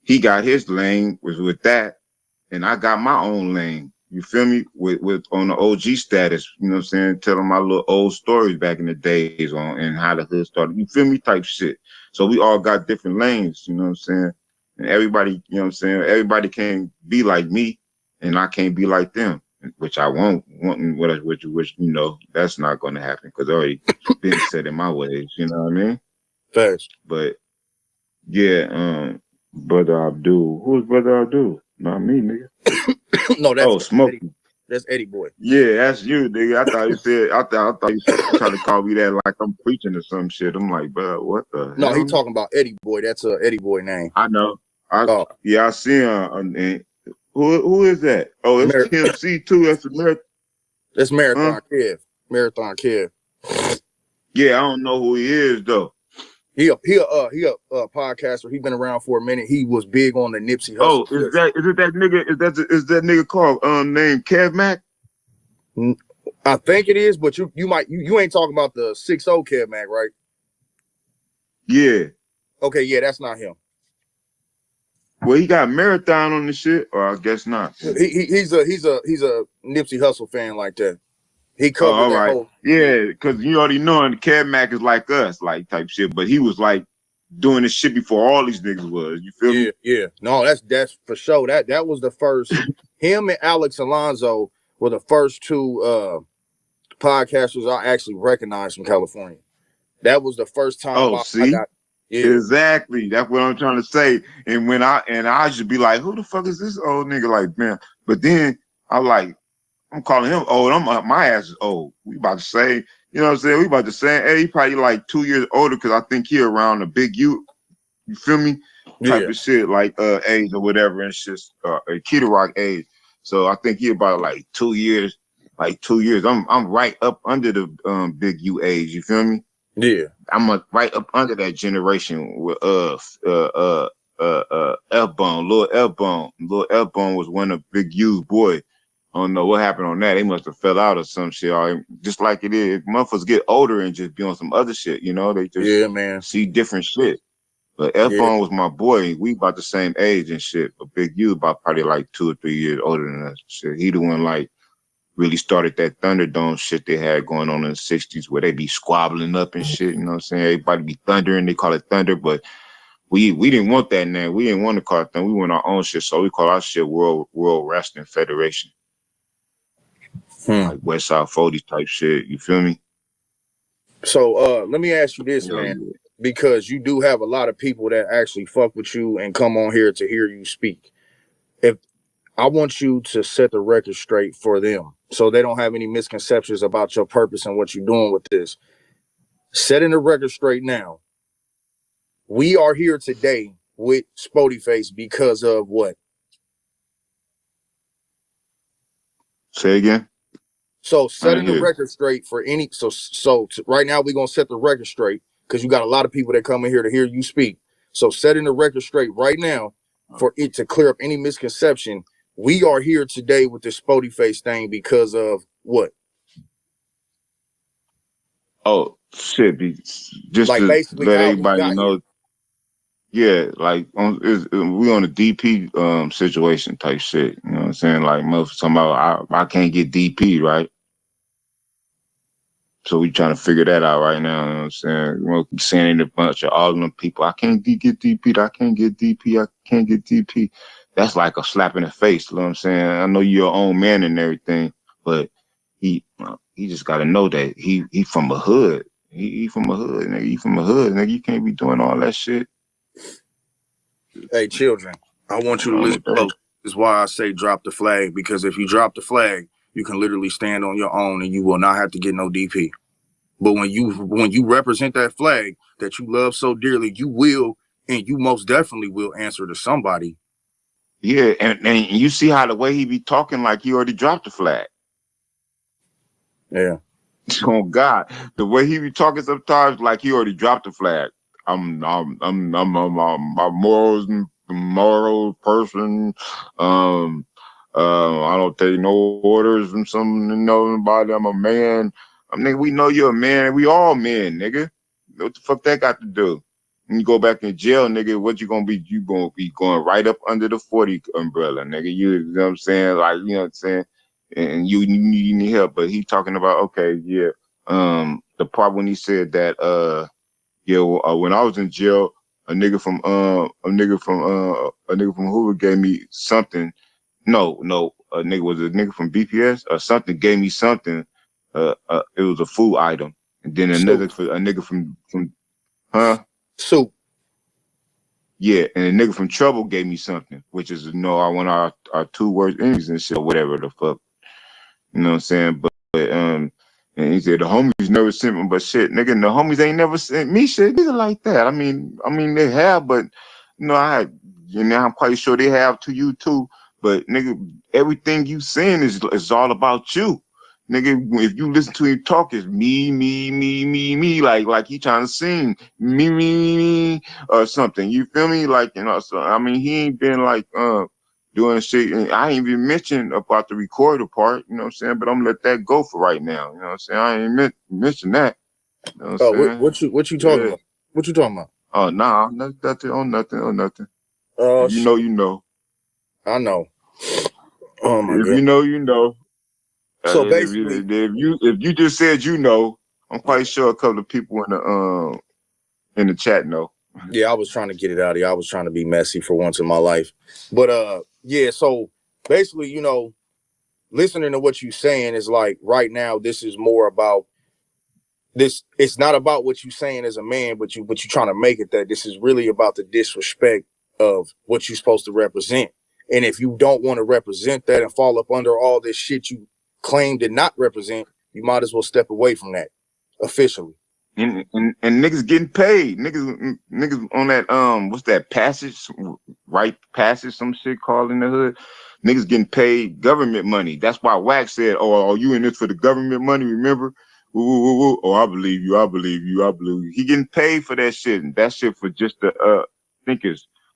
He got his lane was with that, and I got my own lane. You feel me? With on the OG status, you know what I'm saying? Telling my little old stories back in the days on and how the hood started. You feel me? Type shit. So we all got different lanes, you know what I'm saying? And everybody, you know what I'm saying? Everybody can't be like me, and I can't be like them, which I won't. Which you know, that's not going to happen because I already been set in my ways. You know what I mean? Facts. But yeah, Brother Abdul. Who's Brother Abdul? Not me, nigga. No, that's Smokey. That's Eddie Boy. Yeah, that's you, nigga. I thought you said. I thought you trying to call me that like I'm preaching or some shit. I'm like, bro, what the? No, hell? he talking about Eddie Boy. That's a Eddie Boy name. I know. Yeah, I see him. And who is that? Oh, it's TMC too. That's American. That's Marathon Kev. Marathon Kev. Yeah, I don't know who he is though. He a podcaster. He been around for a minute. He was big on the Nipsey Hussle. Oh, is it that nigga? Is that nigga called named Kev Mac? I think it is, but you ain't talking about the 6-0 Kev Mac, right? Yeah. Okay, yeah, that's not him. Well, he got Marathon on the shit, or I guess not. He's a Nipsey Hussle fan like that. He covered all that right. whole. Yeah, because you already know, and Kev Mac is like us, like type shit. But he was like doing this shit before all these niggas was. You feel me? Yeah. No, that's for sure. That was the first. Him and Alex Alonso were the first two podcasters I actually recognized from California. That was the first time I got. Yeah. Exactly. That's what I'm trying to say. And when I should be like, who the fuck is this old nigga? Like, man. But then I'm calling him old. My ass is old. We about to say, you know what I'm saying? We about to say, hey, he probably like 2 years older because I think he around the big U. You feel me? Type of shit, like age or whatever, and shit, Kid Rock age. So I think he about like 2 years. Like 2 years. I'm right up under the big U age. You feel me? Yeah. I'm right up under that generation with F-Bone, Lil F-Bone. Lil F-Bone was one of Big U's boy. I don't know what happened on that. They must have fell out or some shit. Just like it is. Motherfuckers get older and just be on some other shit, you know? They just see different shit. But F-Bone was my boy. We about the same age and shit. But Big U about probably like 2 or 3 years older than us. Shit. He the one like really started that Thunderdome shit they had going on in the 60s where they be squabbling up and shit, you know what I'm saying? Everybody be thundering, they call it thunder, but we didn't want that name. We didn't want to call it thunder. We want our own shit, so we call our shit World Wrestling Federation. Like West Side 40s type shit, you feel me? So let me ask you this, man, because you do have a lot of people that actually fuck with you and come on here to hear you speak. If I want you to set the record straight for them so they don't have any misconceptions about your purpose and what you're doing with this. Setting the record straight now. We are here today with Spoety Face because of what? Say again? So setting the record straight for any, right now we're going to set the record straight because you got a lot of people that come in here to hear you speak. So setting the record straight right now for it to clear up any misconception. We are here today with this Spoety Face thing because of what? Oh, shit. Just like to basically let everybody know. Here. Yeah, like we on a DP situation type shit. You know what I'm saying? Like somehow I can't get DP, right? So we trying to figure that out right now. You know what I'm saying? You know, saying a bunch of all of them people, I can't get DP, I can't get DP, I can't get DP. That's like a slap in the face. You know what I'm saying? I know you're your own man and everything, but he just got to know that he from a hood. He from a hood, nigga. He from a hood, nigga. You can't be doing all that shit. Hey, children, I want you to listen close. This is why I say drop the flag, because if you drop the flag, you can literally stand on your own and you will not have to get no DP. But when you represent that flag that you love so dearly, you will, and you most definitely will answer to somebody. Yeah, and you see how the way he be talking like he already dropped the flag. Yeah. Oh God, the way he be talking sometimes like he already dropped the flag. I'm a moral person. I don't take no orders from nobody. I'm a man. Nigga, we know you're a man. We all men, nigga. What the fuck that got to do? When you go back in jail, nigga, what you gonna be? You gonna be going right up under the 40 umbrella, nigga. You know what I'm saying? Like, you know what I'm saying? And you need help. But he talking about, okay, yeah. The part when he said that, when I was in jail, a nigga from Hoover gave me something. No, a nigga from BPS or something gave me something. It was a food item, and then a nigga from soup. Yeah, and a nigga from Trouble gave me something, which is I want our 2 words English and shit or whatever the fuck. You know what I'm saying? But and he said the homies never sent me, but shit, nigga, the homies ain't never sent me shit either like that. I mean they have, but I'm quite sure they have to you too. But nigga, everything you saying is all about you. Nigga, if you listen to him talk, it's me, like he trying to sing me, or something. You feel me? Like, so I mean, he ain't been like doing shit. And I ain't even mentioned about the recorder part, you know what I'm saying? But I'm gonna let that go for right now. You know what I'm saying? I ain't mention that. You know what I'm saying? What you talking about? What you talking about? Oh, nah, nothing on nothing. Oh, you know, you know. I know. Oh my God. You know, you know. So basically, if you just said you know, I'm quite sure a couple of people in the chat know. Yeah, I was trying to get it out of here. I was trying to be messy for once in my life. But yeah, so basically, listening to what you're saying is like right now, this is more about this. It's not about what you're saying as a man, but you're trying to make it that this is really about the disrespect of what you're supposed to represent. And if you don't want to represent that and fall up under all this shit you claim to not represent, you might as well step away from that officially. And niggas getting paid. Niggas on that what's that passage? Right passage, some shit called in the hood. Niggas getting paid government money. That's why Wax said, "Oh, are you in this for the government money?" Remember? Ooh. Oh, I believe you. He getting paid for that shit. And that shit for just the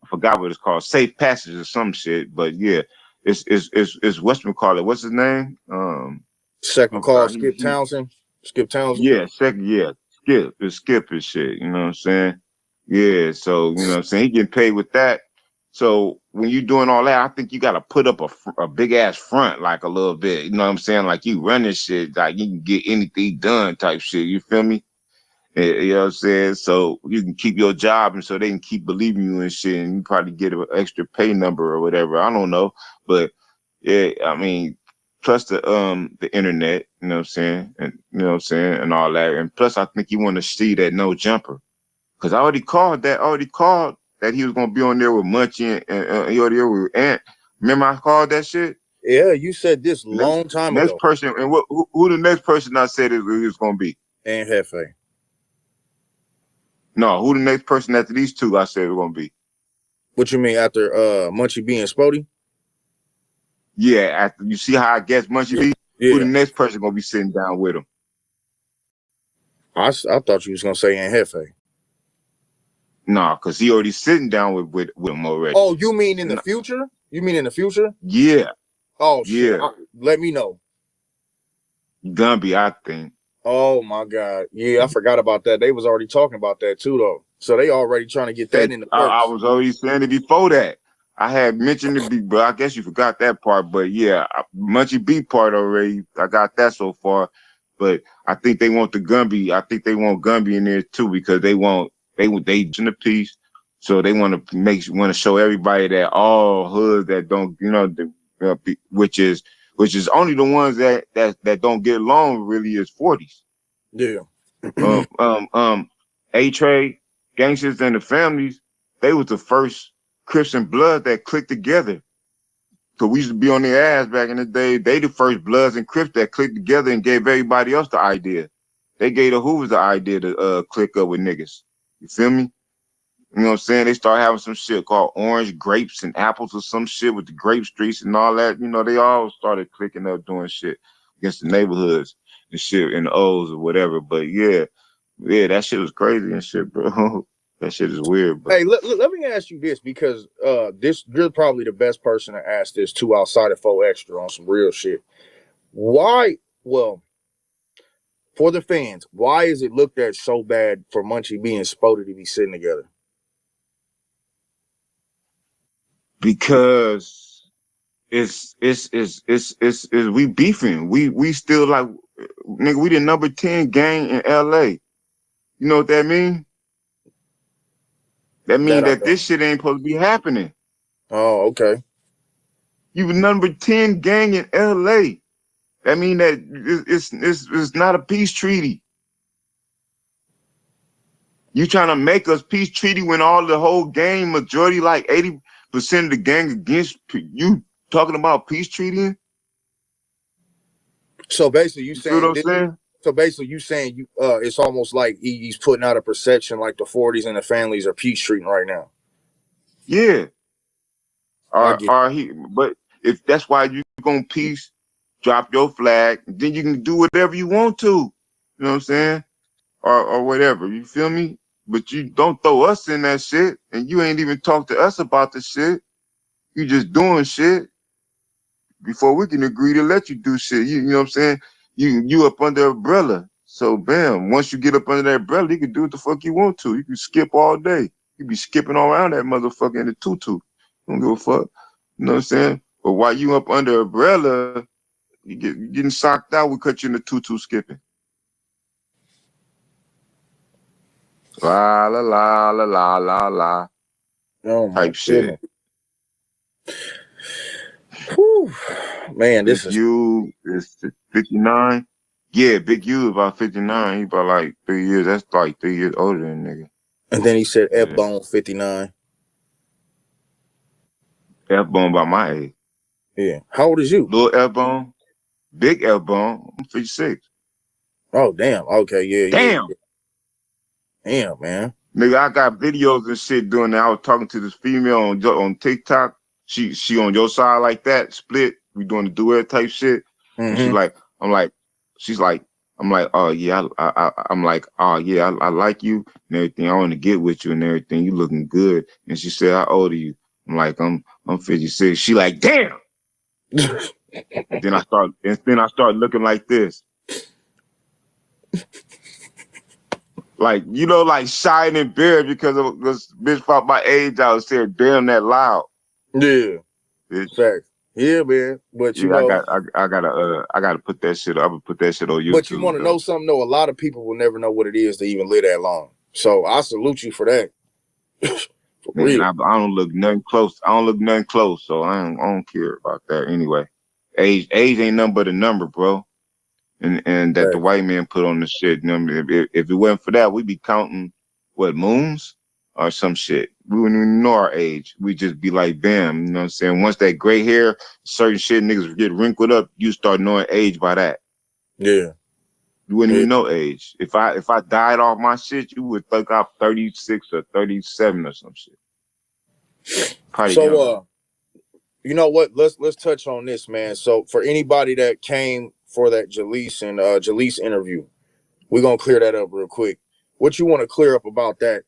I forgot what it's called, safe passage or some shit. But yeah, it's whatchamacallit. What's his name? Second call, Skip Townsend. Skip Townsend. Yeah, Skip his shit, you know what I'm saying? Yeah, so, you know what I'm saying? He getting paid with that. So when you doing all that, I think you got to put up a big ass front, like a little bit, you know what I'm saying? Like you run this shit, like you can get anything done type shit, you feel me? You know what I'm saying? So you can keep your job and so they can keep believing you and shit, and you probably get an extra pay number or whatever. I don't know. But yeah, I mean, plus the internet, you know what I'm saying? And you know what I'm saying, and all that. And plus I think you want to see that no jumper. Cause I already called that he was gonna be on there with Munchie and he already there with Ant. Remember I called that shit? Yeah, you said this long time ago. Next person, and who the next person I said it was gonna be? And Hefe. No, who the next person after these two I said it was gonna be? What you mean after Munchie B and Spoety? Yeah, after you see how I guess Munchie B, who the next person gonna be sitting down with him? I thought you was gonna say Aunt Hefe. Nah, cause he already sitting down with him already. Oh, you mean in the future? You mean in the future? Yeah. Oh shit! Yeah. Let me know. Gonna be, I think. Oh my God! Yeah, I forgot about that. They was already talking about that too, though. So they already trying to get that in the works. I was already saying it before that. I had mentioned it, but I guess you forgot that part. But yeah, Munchie B part already. I got that so far. But I think they want the Gumby. I think they want Gumby in there too because they in the piece. So they want to show everybody that all hoods that don't, which is only the ones that don't get along really is 40s. Yeah. A-Trade, Gangsters and the Families, they was the first Crips and Bloods that clicked together. Cause we used to be on their ass back in the day. They the first Bloods and Crips that clicked together and gave everybody else the idea. They gave the Hoovers the idea to click up with niggas. You feel me? You know what I'm saying? They started having some shit called Orange Grapes and Apples or some shit with the grape streets and all that. You know, they all started clicking up doing shit against the neighborhoods and shit in the O's or whatever. But yeah, that shit was crazy and shit, bro. That shit is weird, bro. Hey, let me ask you this because you're probably the best person to ask this too outside of 4 Extra on some real shit. Why? Well, for the fans, why is it looked at so bad for Munchie B and Spoety to be sitting together? Because it's we beefing. We still like, nigga, we the number 10 gang in LA. You know what that mean? That mean that this shit ain't supposed to be happening. Oh, okay. You the number 10 gang in LA. That mean that it's not a peace treaty. You trying to make us peace treaty when all the whole gang, majority, like 80% of the gang against you talking about peace treaty? So basically you saying, what I'm saying? So basically you saying it's almost like he's putting out a perception like the 40s and the families are peace treating right now. Yeah. But if that's why you gonna peace, drop your flag, then you can do whatever you want to. You know what I'm saying? Or whatever. You feel me? But you don't throw us in that shit, and you ain't even talk to us about the shit. You just doing shit before we can agree to let you do shit. You know what I'm saying? You up under umbrella. So bam, once you get up under that umbrella, you can do what the fuck you want to. You can skip all day. You be skipping all around that motherfucker in the tutu. Don't give a fuck. You know what I'm saying? But while you up under umbrella, you getting socked out, we cut you in the tutu skipping. La la la la la la la. Oh my type shit. Whew. Man, this Big U is 59. Yeah, Big U about 59. He about like 3 years. That's like 3 years older than nigga. And then he said F-Bone 59. F-Bone about my age. Yeah. How old is you? Little F-Bone. Big F-Bone. I'm 56. Oh, damn. Okay, yeah. Damn. Yeah. Damn, man. Nigga, I got videos and shit doing that. I was talking to this female on TikTok. She on your side like that, split. We doing the duet type shit. And she's like, I'm like, oh yeah, I'm like, oh yeah, I like you and everything. I want to get with you and everything. You looking good. And she said, how old are you? I'm like, I'm 56. She like, damn. Then I start looking like this. Like, you know, like shy and embarrassed because of this bitch fought my age. I was saying, damn, that loud. Yeah. Bitch. Yeah, man. But you yeah, know, I gotta put that shit up. I'm gonna put that shit on YouTube. But you want to know something though? A lot of people will never know what it is to even live that long. So I salute you for that. For Man, real. I don't look nothing close. I don't look nothing close, so I don't care about that anyway. Age ain't nothing but a number, bro. And that the white man put on the shit. You know, if it wasn't for that, we'd be counting what, moons or some shit. We wouldn't even know our age. We'd just be like, bam, you know what I'm saying? Once that gray hair, certain shit niggas get wrinkled up, you start knowing age by that. Yeah. You wouldn't even know age. If I died off my shit, you would think I'm 36 or 37 or some shit. Probably so younger. You know what? Let's touch on this, man. So for anybody that came for that Jalise interview, we're gonna clear that up real quick. What you want to clear up about that?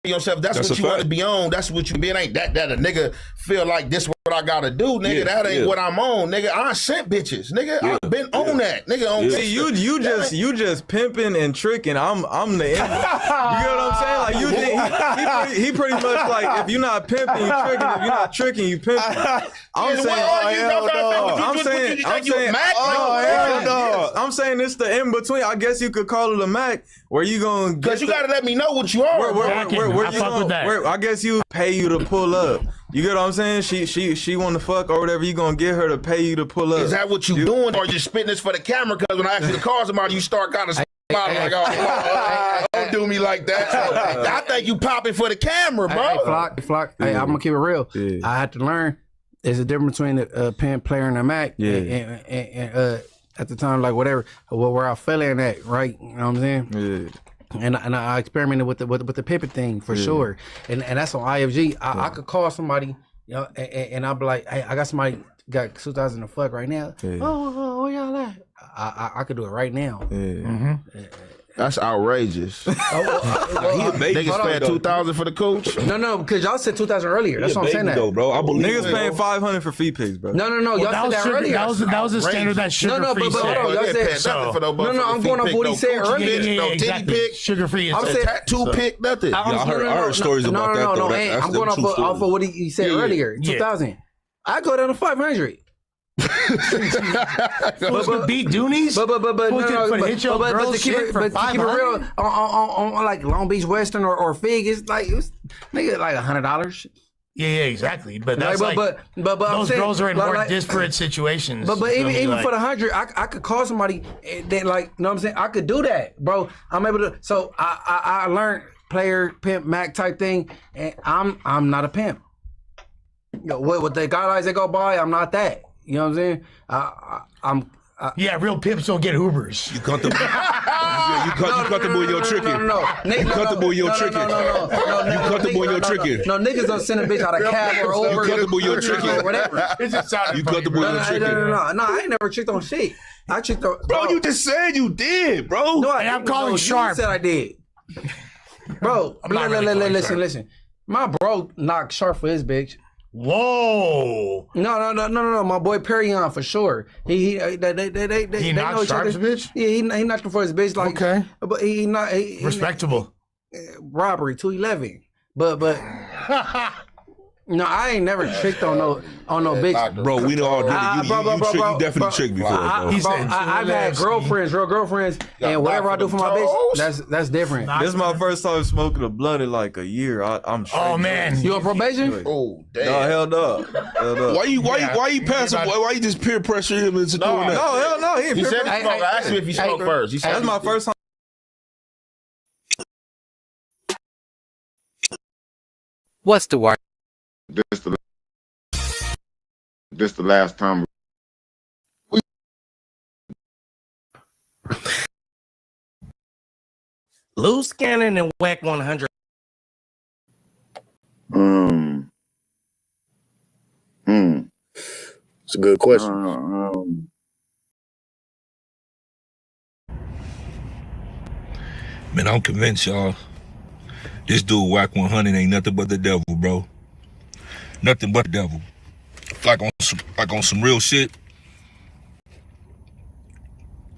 Yourself, that's what you want to be on. That's what you been. Ain't that a nigga feel like this what I gotta do, nigga. That ain't what I'm on, nigga. I sent bitches, nigga. I've been on that, nigga. On See, you just pimping and tricking. I'm the end. You get what I'm saying? Like he pretty much like, if you're not pimping, you tricking. If you're not tricking, you pimping. I'm saying it's the in between. I guess you could call it a Mac. Where you gonna? Because you gotta let me know what you are. Where you gonna? I guess you pay you to pull up. You get what I'm saying? She want to fuck or whatever. You gonna get her to pay you to pull up. Is that what you doing, or you spitting this for the camera? Because when I ask you to call somebody, you start kind of smiling like, oh, don't do me like that. So, I think you popping for the camera, bro. Hey, Flock. Hey, I'm gonna keep it real. I had to learn. There's a difference between a pen player and a Mac. And at the time, like whatever, where I fell in at, right? You know what I'm saying? Yeah. And I experimented with the pimping thing for sure, and that's on IFG. I could call somebody, you know, and I'll be like, hey, I got somebody got 2,000 to fuck right now. Oh, where y'all at? I could do it right now. That's outrageous. Niggas paying 2,000 for the coach? No, because y'all said 2,000 earlier. That's what I'm saying. Though, bro. I believe niggas paying 500 for feet pics, bro. No. Y'all said that earlier. That was the standard that sugar free said. Y'all said no. I'm going off what he said earlier. No titty pic, sugar free. I'm saying tattoo pic, nothing. I heard stories about that. No. I'm going off of what he said earlier. 2,000. I go down to 500. Supposed to beat Doonies? But to keep it real on like Long Beach Western or Fig, it's like nigga like $100. Yeah, exactly. But that's but those saying, girls are in more like, disparate situations. But even for the 100, I could call somebody that like, you know what I'm saying? I could do that, bro. I'm able to. So I learned player pimp Mac type thing, and I'm not a pimp. You know, what the guidelines that go by, I'm not that. You know what I'm saying? Yeah, real pimps don't get Ubers. You comfortable? You comfortable in your tricking? No. You comfortable in your tricking? You comfortable in your tricking? No, niggas don't send a bitch out of cab or Uber. You comfortable in your tricking? Whatever. You comfortable in your tricking? No, I ain't never tricked on shit. I tricked on. Bro, you just said you did, bro. No, I'm calling Sharp. You said I did. Bro, listen. My bro knocked Sharp for his bitch. Whoa! No! My boy Perryon for sure. They knocked Sharp's bitch. Yeah, he knocked him for his bitch. Like okay, but he not respectable. Robbery 211, but no, I ain't never tricked on no bitch. Bro, we know all did it. You definitely tricked before. I've had real girlfriends, and whatever I do for my bitch, that's different. This is my first time smoking a blunt in like a year. I'm straight. Oh man, you on probation? Oh damn. No, hell no. Why you passing? Why you just peer pressure him into doing that? No, hell no. He said he smoked. I asked him if he smoked first. He said that's my first time. What's the word? This the last time. Loose Cannon and Whack 100. It's a good question. Man, I'm convinced, y'all. This dude Whack 100 ain't nothing but the devil, bro. Nothing but the devil. Like on some real shit.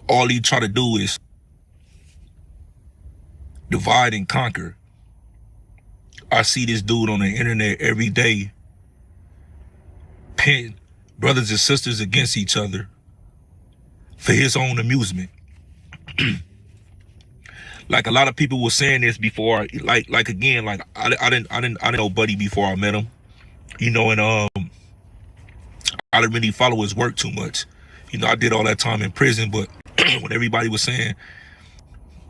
All he try to do is divide and conquer. I see this dude on the internet every day pit brothers and sisters against each other for his own amusement. Like a lot of people were saying this before, like again, like I didn't know Buddy before I met him, you know, and I didn't really follow his work too much. You know, I did all that time in prison, but when everybody was saying,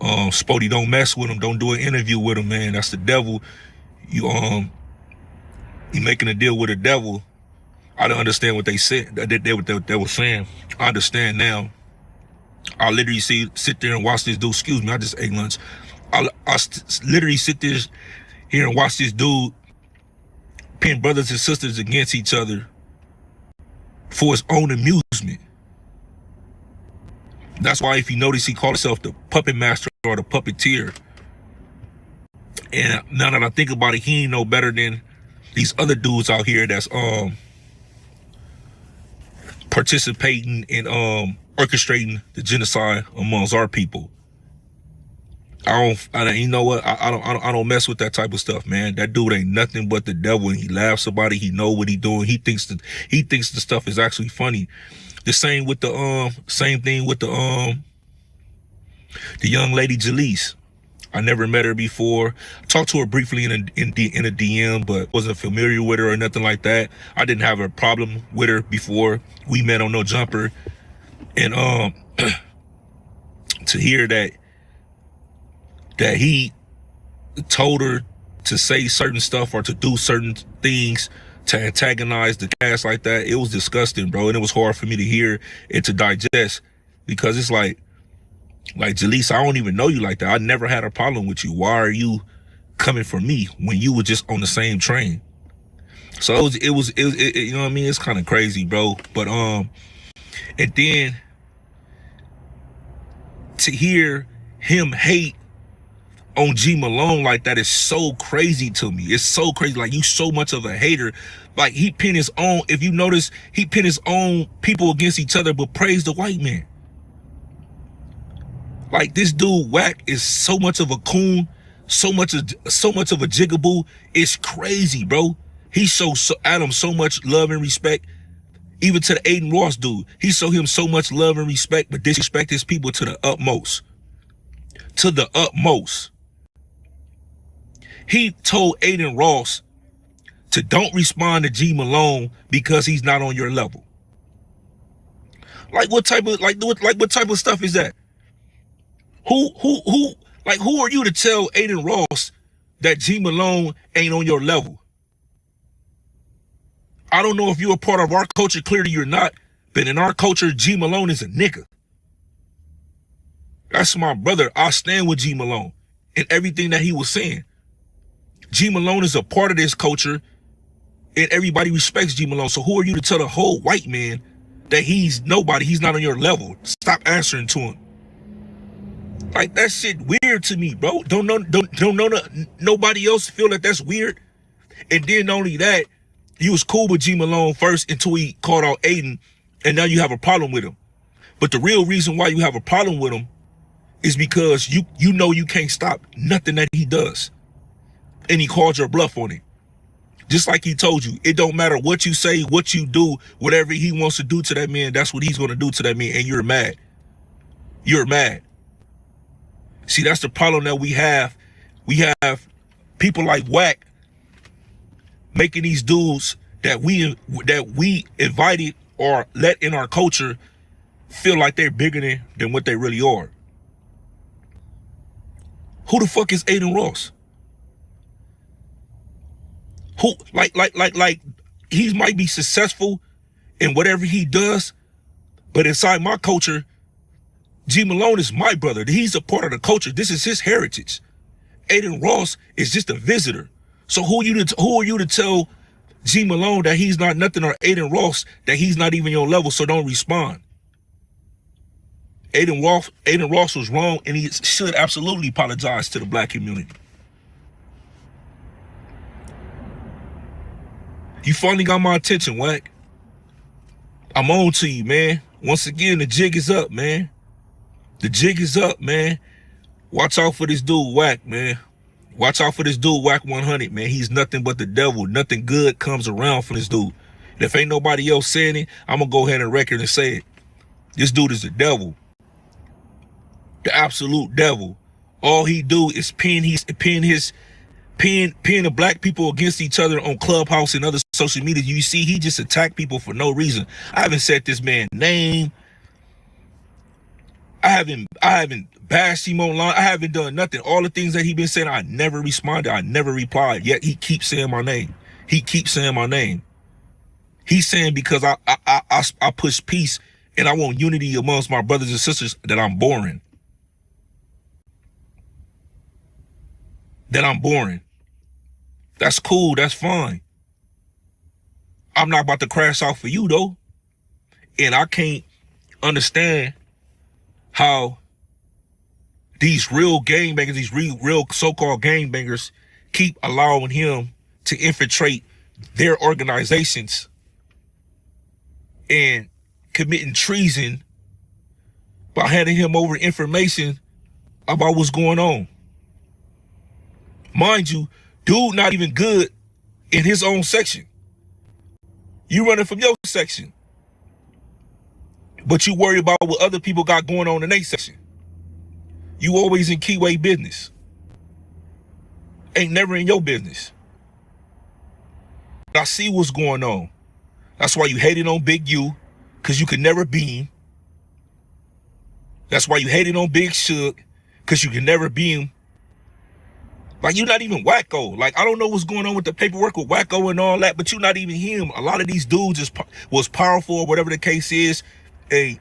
Spoety, don't mess with him, don't do an interview with him, man, that's the devil. You making a deal with the devil. I don't understand what they said. They were saying. I understand now. I literally sit there and watch this dude. Excuse me, I just ate lunch. I literally sit there here and watch this dude pin brothers and sisters against each other for his own amusement. That's why, if you notice, he called himself the puppet master or the puppeteer. And now that I think about it, he ain't no better than these other dudes out here that's participating in orchestrating the genocide amongst our people. You know what? I don't mess with that type of stuff, man. That dude ain't nothing but the devil, and he laughs about it. He know what he doing. He thinks the stuff is actually funny. The same with same thing with the young lady Jalise. I never met her before. I talked to her briefly in a DM, but wasn't familiar with her or nothing like that. I didn't have a problem with her before we met on No Jumper, and to hear that he told her to say certain stuff or to do certain things to antagonize the cast like that, it was disgusting, bro. And it was hard for me to hear and to digest, because it's like Jalise, I don't even know you like that. I never had a problem with you. Why are you coming for me when you were just on the same train? So it was you know what I mean? It's kind of crazy, bro. But and then to hear him hate on G Malone like that is so crazy to me. It's so crazy. Like, you so much of a hater. Like, he pinned his own, if you notice, he pinned his own people against each other, but praised the white man. Like, this dude Wack is so much of a coon, so much of a jigaboo. It's crazy, bro. He showed Adam so much love and respect. Even to the Aiden Ross dude, he showed him so much love and respect, but disrespect his people to the utmost. To the utmost. He told Aiden Ross to don't respond to G Malone because he's not on your level. Like, what type of stuff is that? Who are you to tell Aiden Ross that G Malone ain't on your level? I don't know if you're a part of our culture, clearly you're not, but in our culture, G Malone is a nigga. That's my brother. I stand with G Malone in everything that he was saying. G Malone is a part of this culture, and everybody respects G Malone. So who are you to tell the whole white man that he's nobody, he's not on your level? Stop answering to him. Like, that shit weird to me, bro. Don't nobody else feel that that's weird? And then not only that, you was cool with G Malone first until he called out Aiden, and now you have a problem with him. But the real reason why you have a problem with him is because you know you can't stop nothing that he does. And he called your bluff on it. Just like he told you, it don't matter what you say, what you do, whatever he wants to do to that man, that's what he's going to do to that man, and you're mad. You're mad. See, that's the problem that we have. We have people like Wack making these dudes that we invited or let in our culture feel like they're bigger than what they really are. Who the fuck is Aiden Ross? Who, like, he might be successful in whatever he does, but inside my culture, G Malone is my brother. He's a part of the culture. This is his heritage. Aiden Ross is just a visitor. So who are you to tell G Malone that he's not nothing, or Aiden Ross that he's not even your level, so don't respond? Aiden Ross was wrong, and he should absolutely apologize to the black community. You finally got my attention, Wack. I'm on to you, man. Once again, the jig is up, man. The jig is up, man. Watch out for this dude, Wack, man. Watch out for this dude, Wack 100, man. He's nothing but the devil. Nothing good comes around from this dude. And if ain't nobody else saying it, I'm going to go ahead and record and say it. This dude is the devil. The absolute devil. All he do is pin the black people against each other on Clubhouse and other social media. You see, he just attacked people for no reason. I haven't said this man's name. I haven't bashed him online. I haven't done nothing. All the things that he been saying, I never responded. I never replied. Yet he keeps saying my name. He keeps saying my name. He's saying because I push peace and I want unity amongst my brothers and sisters that I'm boring. That I'm boring. That's cool. That's fine. I'm not about to crash out for you, though. And I can't understand how these real gangbangers, these real so-called gangbangers keep allowing him to infiltrate their organizations and committing treason by handing him over information about what's going on. Mind you, dude not even good in his own section. You running from your section, but you worry about what other people got going on in their section. You always in keyway business. Ain't never in your business. I see what's going on. That's why you hated on Big U, because you could never be him. That's why you hated on Big Suge, because you could never be him. Like, you're not even Wacko. Like, I don't know what's going on with the paperwork with Wacko and all that, but you're not even him. A lot of these dudes was powerful, or whatever the case is, and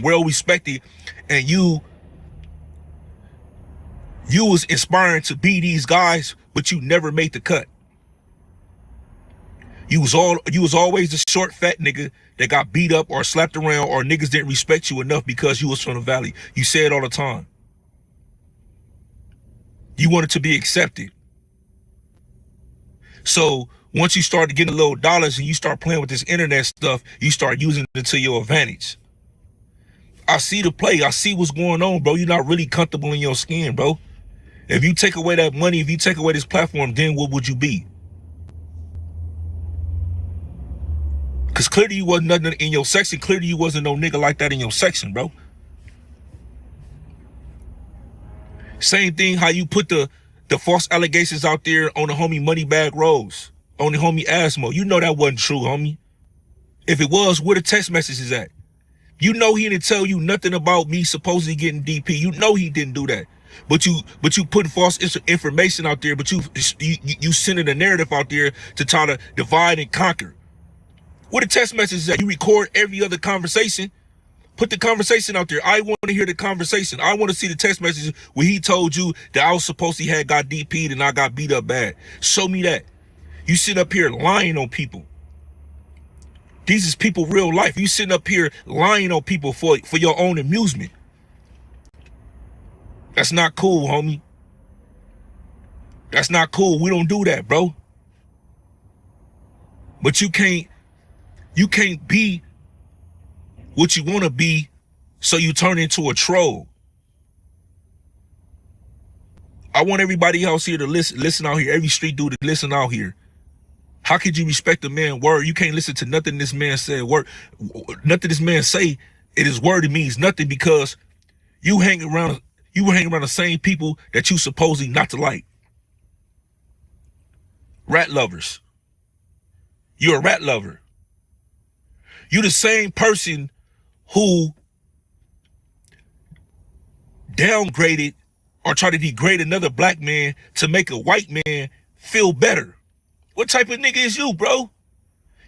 well respected, and you was inspiring to be these guys, but you never made the cut. You was always the short fat nigga that got beat up or slapped around, or niggas didn't respect you enough because you was from the valley. You say it all the time. You wanted to be accepted. So once you start getting a little dollars and you start playing with this internet stuff, you start using it to your advantage. I see the play. I see what's going on, bro. You're not really comfortable in your skin, bro. If you take away that money, if you take away this platform, then what would you be? Because clearly you wasn't nothing in your section. Clearly you wasn't no nigga like that in your section, bro. Same thing how you put the false allegations out there on the homie Moneybag Rose, on the homie Asmo. You know that wasn't true, homie. If it was, where the text messages at? You know he didn't tell you nothing about me supposedly getting DP. You know he didn't do that. But you putting false information out there, but you sending a narrative out there to try to divide and conquer. Where the text messages at? You record every other conversation. Put the conversation out there. I want to hear the conversation. I want to see the text messages where he told you that I was supposed to had got DP'd and I got beat up bad. Show me that. You sit up here lying on people. These is people real life. You sitting up here lying on people for your own amusement. That's not cool, homie. That's not cool. We don't do that, bro. But you can't be what you want to be, so you turn into a troll. I want everybody else here to listen out here. Every street dude to listen out here. How could you respect a man's word? You can't listen to nothing this man said. Nothing this man say. It is word. It means nothing because you hang around the same people that you supposedly not to like. Rat lovers. You're a rat lover. You're the same person who downgraded or tried to degrade another black man to make a white man feel better. What type of nigga is you, bro?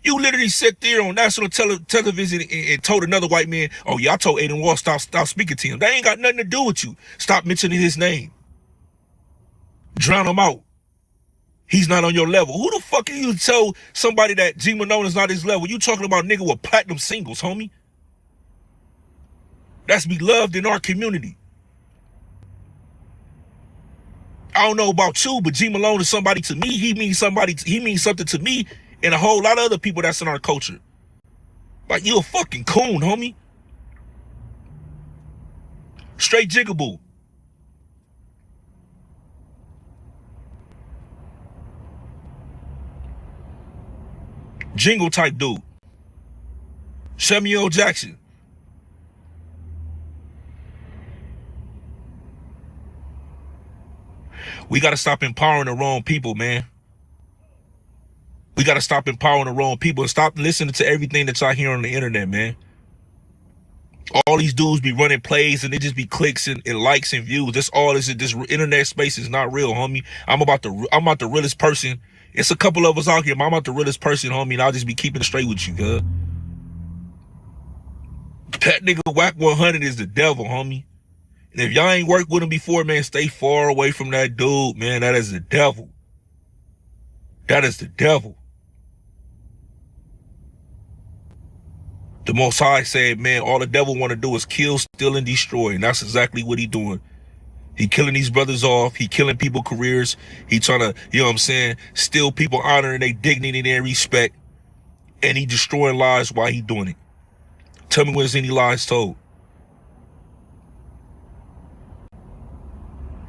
You literally sat there on national television and told another white man, oh yeah, I told Aiden Wall stop speaking to him. That ain't got nothing to do with you. Stop mentioning his name. Drown him out. He's not on your level. Who the fuck are you to tell somebody that G Malone is not his level? You talking about nigga with platinum singles, homie. That's beloved in our community. I don't know about you, but G Malone is somebody to me. He means something to me and a whole lot of other people that's in our culture. Like, you a fucking coon, homie. Straight jiggaboo. Jingle type dude. Samuel Jackson. We got to stop empowering the wrong people, man. We got to stop empowering the wrong people and stop listening to everything that y'all hear on the internet, man. All these dudes be running plays and they just be clicks and likes and views. That's all this internet space is not real, homie. I'm about the realest person. It's a couple of us out here, but I'm about the realest person, homie, and I'll just be keeping it straight with you, huh? That nigga Whack 100 is the devil, homie. And if y'all ain't worked with him before, man, stay far away from that dude, man. That is the devil. That is the devil. The Most High said, man, all the devil want to do is kill, steal, and destroy. And that's exactly what he doing. He killing these brothers off. He killing people careers. He trying to, you know what I'm saying, steal people honor and their dignity and their respect. And he destroying lives while he doing it. Tell me when there's any lies told.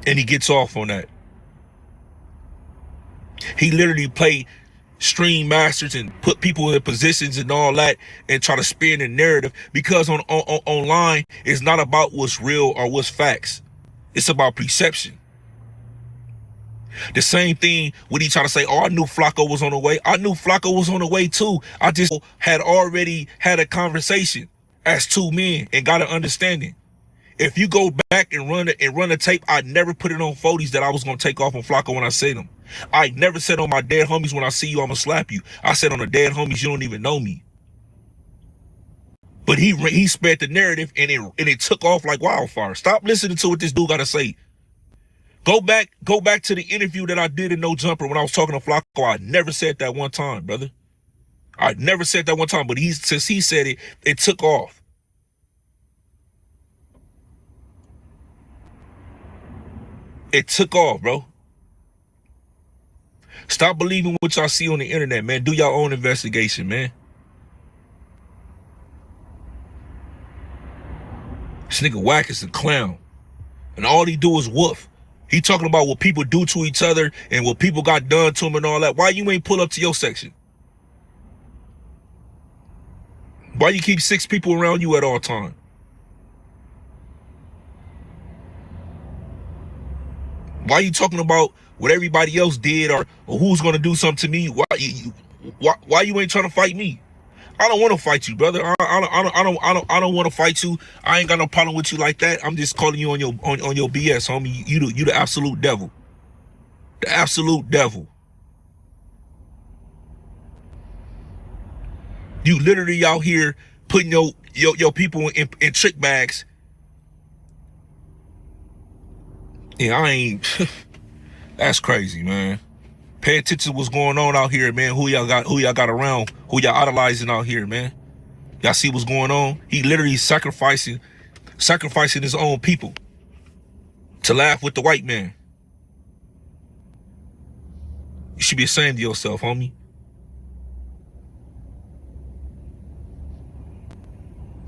And he gets off on that. He literally played stream masters and put people in positions and all that and try to spin the narrative, because on online it's not about what's real or what's facts. It's about perception. The same thing when he tried to say, oh, I knew Flacco was on the way. I knew Flacco was on the way too. I just had already had a conversation as two men and got an understanding. If you go back and run the tape, I never put it on 40s that I was going to take off on Flacco when I said them. I never said on my dead homies, when I see you, I'm going to slap you. I said on the dead homies, you don't even know me. But he spread the narrative and it took off like wildfire. Stop listening to what this dude got to say. Go back to the interview that I did in No Jumper when I was talking to Flacco. I never said that one time, brother. I never said that one time, but since he said it, it took off. It took off, bro. Stop believing what y'all see on the internet, man. Do your own investigation, man. This nigga Wack is a clown. And all he do is woof. He talking about what people do to each other and what people got done to him and all that. Why you ain't pull up to your section? Why you keep 6 people around you at all times? Why you talking about what everybody else did or who's gonna do something to me? Why you ain't trying to fight me? I don't want to fight you, brother. I don't want to fight you. I ain't got no problem with you like that. I'm just calling you on your BS, homie. You the absolute devil. The absolute devil. You literally out here putting your people in trick bags. Yeah, I ain't. That's crazy, man. Pay attention to what's going on out here, man. Who y'all got around, who y'all idolizing out here, man. Y'all see what's going on? He literally sacrificing his own people to laugh with the white man. You should be ashamed of yourself, homie.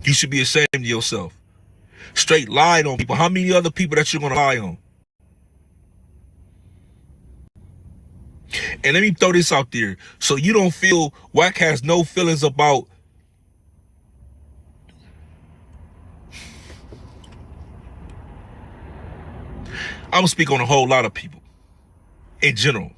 You should be ashamed of yourself. Straight lied on people. How many other people that you're gonna lie on? And let me throw this out there. So you don't feel, Wack has no feelings about I'm gonna speak on a whole lot of people in general.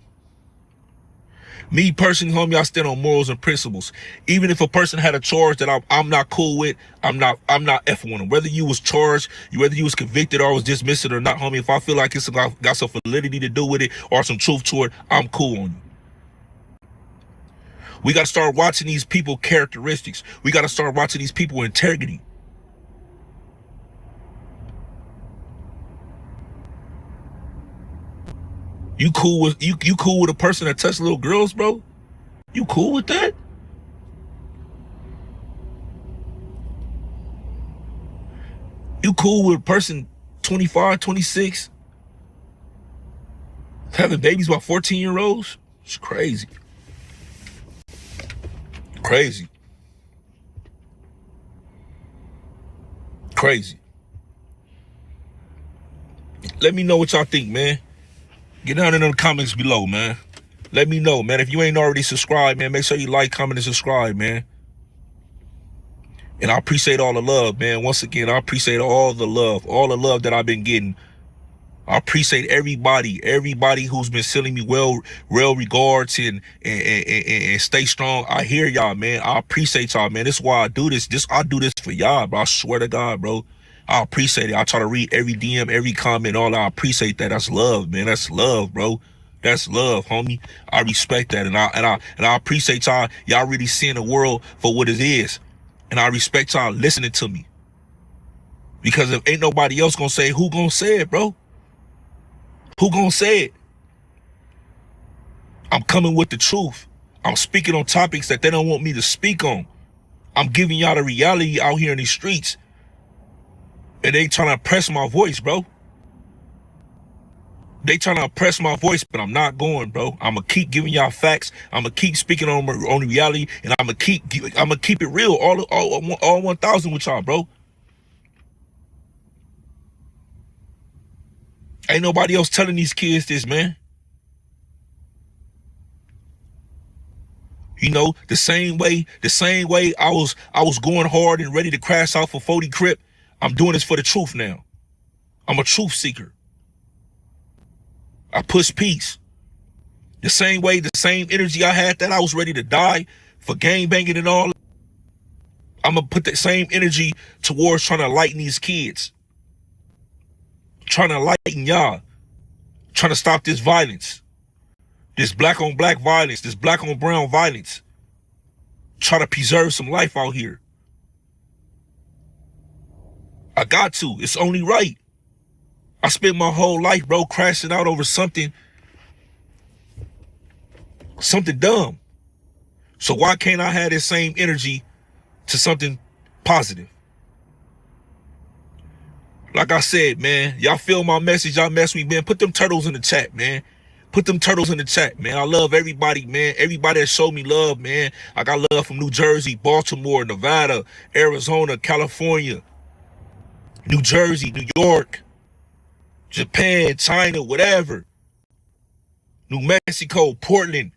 Me personally, homie, I stand on morals and principles. Even if a person had a charge that I'm not cool with, I'm not effing with them. Whether you was charged, whether you was convicted or was dismissed or not, homie, if I feel like it's got some validity to do with it or some truth to it, I'm cool on you. We got to start watching these people characteristics. We got to start watching these people integrity. You cool with a person that touched little girls, bro? You cool with that? You cool with a person 25, 26 having babies by 14-year-olds? It's crazy. Crazy. Crazy. Let me know what y'all think, man. Get down in the comments below, man. Let me know, man. If you ain't already subscribed, man, make sure you like, comment, and subscribe, man. And I appreciate all the love, man. Once again, I appreciate all the love that I've been getting. I appreciate everybody who's been sending me well regards and stay strong. I hear y'all, man. I appreciate y'all, man. This is why I do this. I do this for y'all, bro. I swear to God, bro. I appreciate it. I try to read every DM, every comment, all that. I appreciate that. That's love, man. That's love, bro. That's love, homie. I respect that. And I appreciate y'all. Y'all really seeing the world for what it is. And I respect y'all listening to me. Because if ain't nobody else gonna say it, who gonna say it, bro? Who gonna say it? I'm coming with the truth. I'm speaking on topics that they don't want me to speak on. I'm giving y'all the reality out here in these streets. And they trying to press my voice, bro. They trying to oppress my voice, but I'm not going, bro. I'm gonna keep giving y'all facts. I'm gonna keep speaking on the reality, and I'm gonna keep it real, all 1,000 with y'all, bro. Ain't nobody else telling these kids this, man. You know, the same way I was going hard and ready to crash out for 40 Crip. I'm doing this for the truth now. I'm a truth seeker. I push peace. The same way, the same energy I had that I was ready to die for gang banging and all. I'm gonna put that same energy towards trying to lighten these kids. Trying to lighten y'all. Trying to stop this violence. This black on black violence. This black on brown violence. Try to preserve some life out here. I got to. It's only right. I spent my whole life, bro, crashing out over something dumb. So why can't I have this same energy to something positive? Like I said, man, y'all feel my message. Y'all mess with me, man. Put them turtles in the chat, man. Put them turtles in the chat, man. I love everybody, man. Everybody that showed me love, man. I got love from New Jersey, Baltimore, Nevada, Arizona, California, New Jersey, New York, Japan, China, whatever. New Mexico, Portland,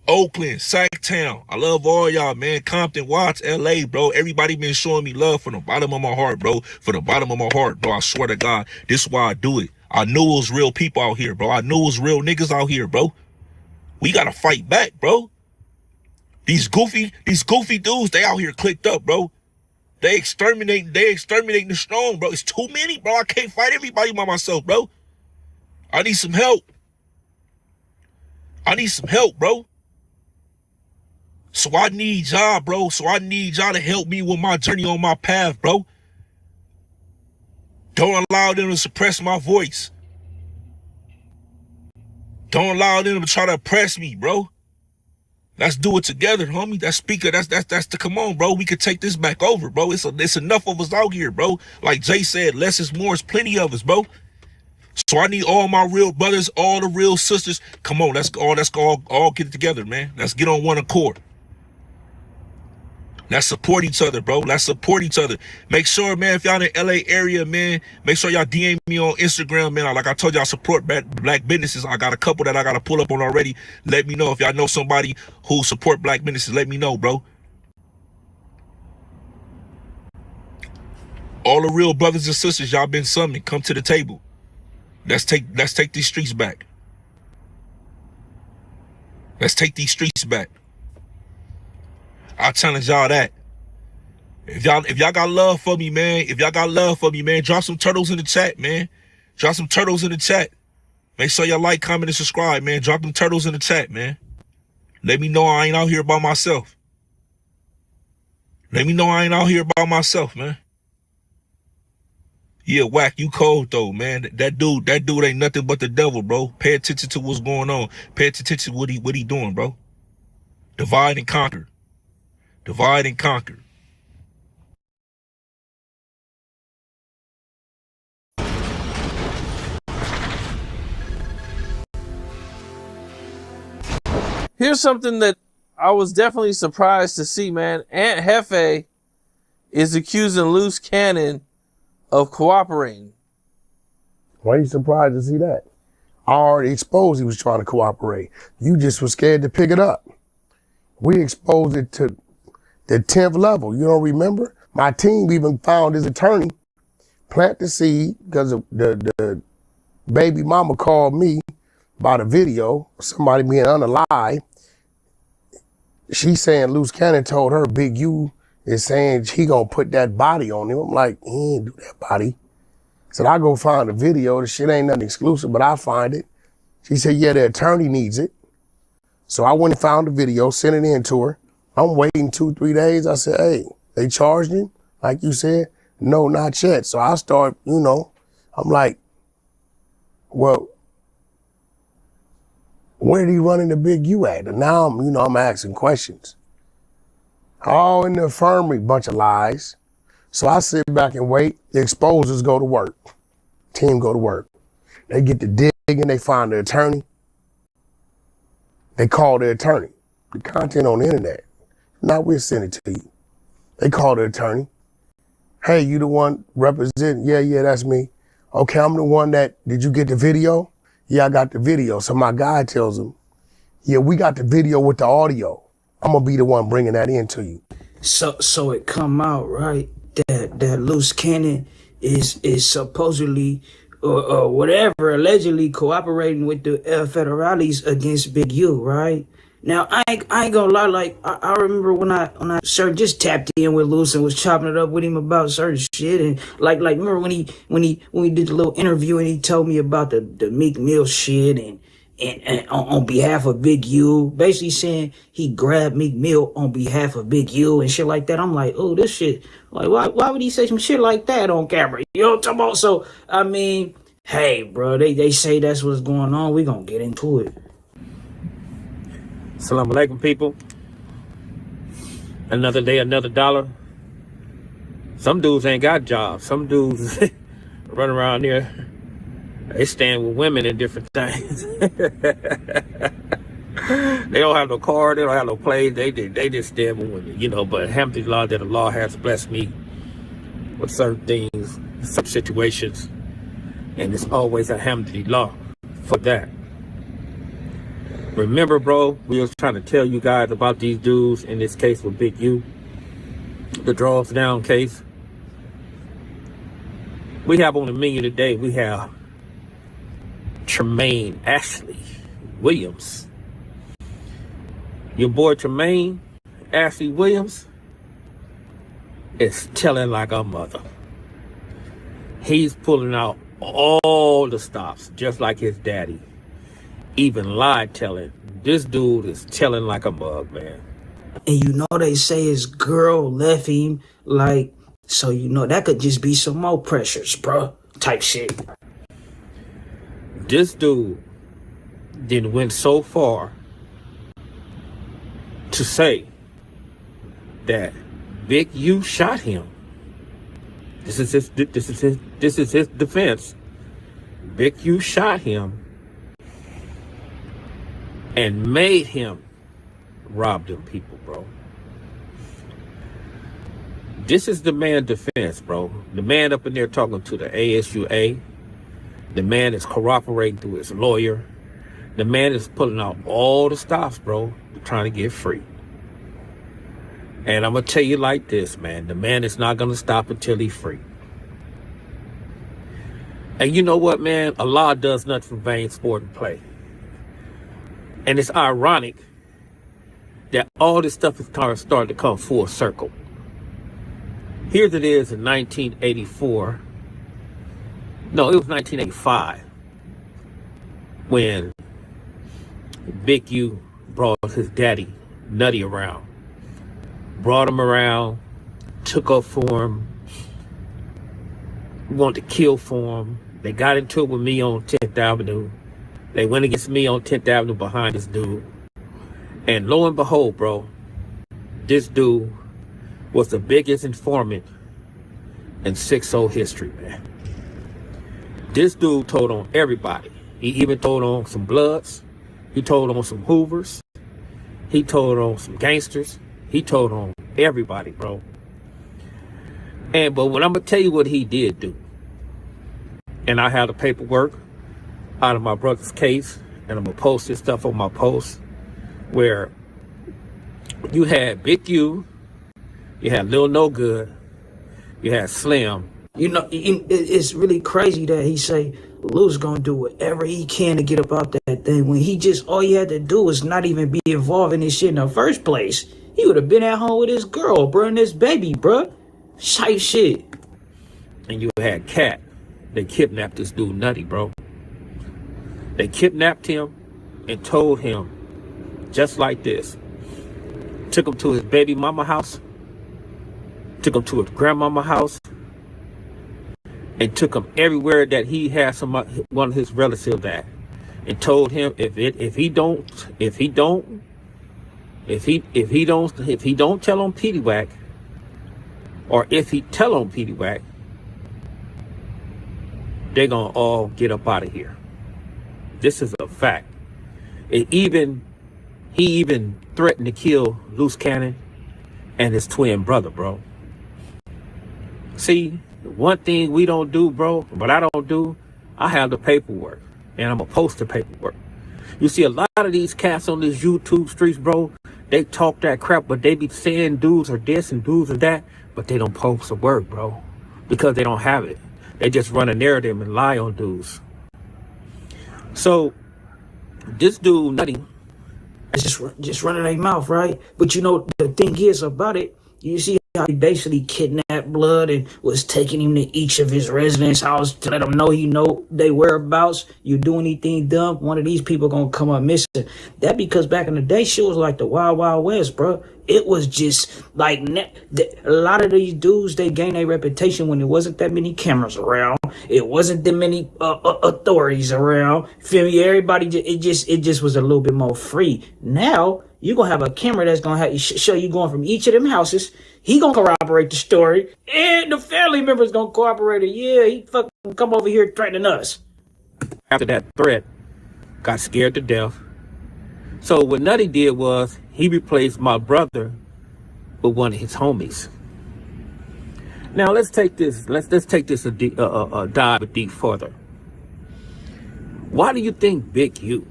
Oakland, Sacktown. I love all y'all, man. Compton, Watts, LA, bro. Everybody been showing me love from the bottom of my heart, bro. From the bottom of my heart, bro. I swear to God, this is why I do it. I knew it was real people out here, bro. I knew it was real niggas out here, bro. We gotta fight back, bro. These goofy dudes, they out here clicked up, bro. They exterminating the strong, bro. It's too many, bro. I can't fight everybody by myself, bro. I need some help. I need some help, bro. So I need y'all, bro. So I need y'all to help me with my journey on my path, bro. Don't allow them to suppress my voice. Don't allow them to try to oppress me, bro. Let's do it together, homie. That speaker, that's the come on, bro. We could take this back over, bro. It's enough of us out here, bro. Like Jay said, less is more. It's plenty of us, bro. So I need all my real brothers, all the real sisters. Come on, let's all get it together, man. Let's get on one accord. Let's support each other, bro. Let's support each other. Make sure, man, if y'all in the LA area, man, make sure y'all DM me on Instagram, man. Like I told you, I support black businesses. I got a couple that I got to pull up on already. Let me know if y'all know somebody who support black businesses. Let me know, bro. All the real brothers and sisters, y'all been summoned. Come to the table. Let's take these streets back. Let's take these streets back. I challenge y'all that. If y'all got love for me, man, drop some turtles in the chat, man. Drop some turtles in the chat. Make sure y'all like, comment, and subscribe, man. Drop them turtles in the chat, man. Let me know I ain't out here by myself. Let me know I ain't out here by myself, man. Yeah, Whack, you cold though, man. That dude ain't nothing but the devil, bro. Pay attention to what's going on. Pay attention to what he doing, bro. Divide and conquer. Divide and conquer. Here's something that I was definitely surprised to see, man. Aunt Hefe is accusing Loose Cannon of cooperating. Why are you surprised to see that? I already exposed he was trying to cooperate. You just was scared to pick it up. We exposed it to the 10th level. You don't remember? My team even found his attorney, plant the seed, because the baby mama called me about a video, somebody being unalive. She saying Loose Cannon told her Big U is saying he gonna put that body on him. I'm like, he ain't do that body. Said, I go find the video. The shit ain't nothing exclusive, but I'll find it. She said, yeah, the attorney needs it. So I went and found the video, sent it in to her. I'm waiting 2-3 days. I said, hey, they charged him? Like you said? No, not yet. So I start, I'm like, well, where did he run into Big U at? And now I'm asking questions. All in the infirmary, bunch of lies. So I sit back and wait. The exposers go to work. Team go to work. They get to digging, they find the attorney. They call the attorney. The content on the internet. Now we'll send it to you. They call the attorney. Hey, you the one representing? Yeah, that's me. Okay, I'm the one did you get the video? Yeah, I got the video. So my guy tells him, yeah, we got the video with the audio. I'm gonna be the one bringing that in to you. So it come out, right, that Loose Cannon is supposedly or whatever, allegedly cooperating with the federales against Big U, right? Now I ain't gonna lie, like I remember when I certain just tapped in with Loose and was chopping it up with him about certain shit, and like remember when we did the little interview and he told me about the Meek Mill shit and on behalf of Big U, basically saying he grabbed Meek Mill on behalf of Big U and shit like that. I'm like, oh, this shit, like, why would he say some shit like that on camera? You know what I'm talking about? So, I mean, hey, bro, they say that's what's going on. We gonna get into it. Assalamu alaikum, people. Another day, another dollar. Some dudes ain't got jobs. Some dudes run around here. They stand with women in different things. They don't have no car. They don't have no plane. They just stand with women, you know. But alhamdulillah that Allah has blessed me with certain things, some situations. And it's always alhamdulillah for that. Remember, bro, we was trying to tell you guys about these dudes, in this case with Big U, the draws down case. We have on the menu today, we have Tremaine Ashley Williams. Your boy Tremaine Ashley Williams is telling like a mother. He's pulling out all the stops, just like his daddy. Even lie telling. This dude is telling like a mug, man. And you know they say his girl left him, like, so you know that could just be some more pressures, bro, type shit. This dude then went so far to say that Big U shot him. This is his defense. Big U shot him and made him rob them people, bro. This is the man defense, bro. The man up in there talking to the ASUA. The man is cooperating through his lawyer. The man is pulling out all the stops, bro, trying to get free. And I'm going to tell you like this, man. The man is not going to stop until he's free. And you know what, man? Allah does nothing for vain sport and play. And it's ironic that all this stuff is starting to come full circle. Here it is in 1984. No, it was 1985 when Big U brought his daddy, Nutty, around. Brought him around, took up for him, wanted to kill for him. They got into it with me on 10th Avenue. They went against me on 10th Avenue behind this dude. And lo and behold, bro, this dude was the biggest informant in 6-0 history, man. This dude told on everybody. He even told on some Bloods. He told on some Hoovers. He told on some gangsters. He told on everybody, bro. But when I'm gonna tell you what he did do, and I have the paperwork out of my brother's case, and I'm gonna post this stuff on my post, where you had Big U, you had Lil No Good, you had Slim. You know, it's really crazy that he say Lou's gonna do whatever he can to get up out that thing when he just, all he had to do was not even be involved in this shit in the first place. He would have been at home with his girl, bro, and his baby, bro. Type shit. And you had Cat. They kidnapped this dude Nutty, bro. They kidnapped him and told him just like this. Took him to his baby mama house. Took him to his grandmama house. And took him everywhere that he had one of his relatives at. And told him if he don't tell on Pettywhack, or if he tell on Pettywhack, they're gonna all get up out of here. This is a fact. He even threatened to kill Loose Cannon and his twin brother, bro. See, one thing we don't do, bro, but I don't do, I have the paperwork, and I'm gonna post the paperwork. You see, a lot of these cats on this YouTube streets, bro, they talk that crap, but they be saying dudes are this and dudes are that, but they don't post the work, bro, because they don't have it. They just run a narrative and lie on dudes. So, this dude, Nutty, just running their mouth, right? But you know, the thing is about it, you see how he basically kidnapped Blood and was taking him to each of his residence houses to let them know he know they whereabouts. You do anything dumb, one of these people gonna come up missing. That because back in the day, shit was like the Wild Wild West, bro. It was just like a lot of these dudes, they gained a reputation when there wasn't that many cameras around. It wasn't that many authorities around. Feel me? Everybody, it just was a little bit more free. Now you're gonna have a camera that's gonna have show you going from each of them houses. He gonna corroborate the story, and the family members gonna cooperate. Yeah, he fucking come over here threatening us. After that threat, got scared to death. So what Nutty did was he replaced my brother with one of his homies. Now let's take this. Let's take this a dive a deep further. Why do you think Big U,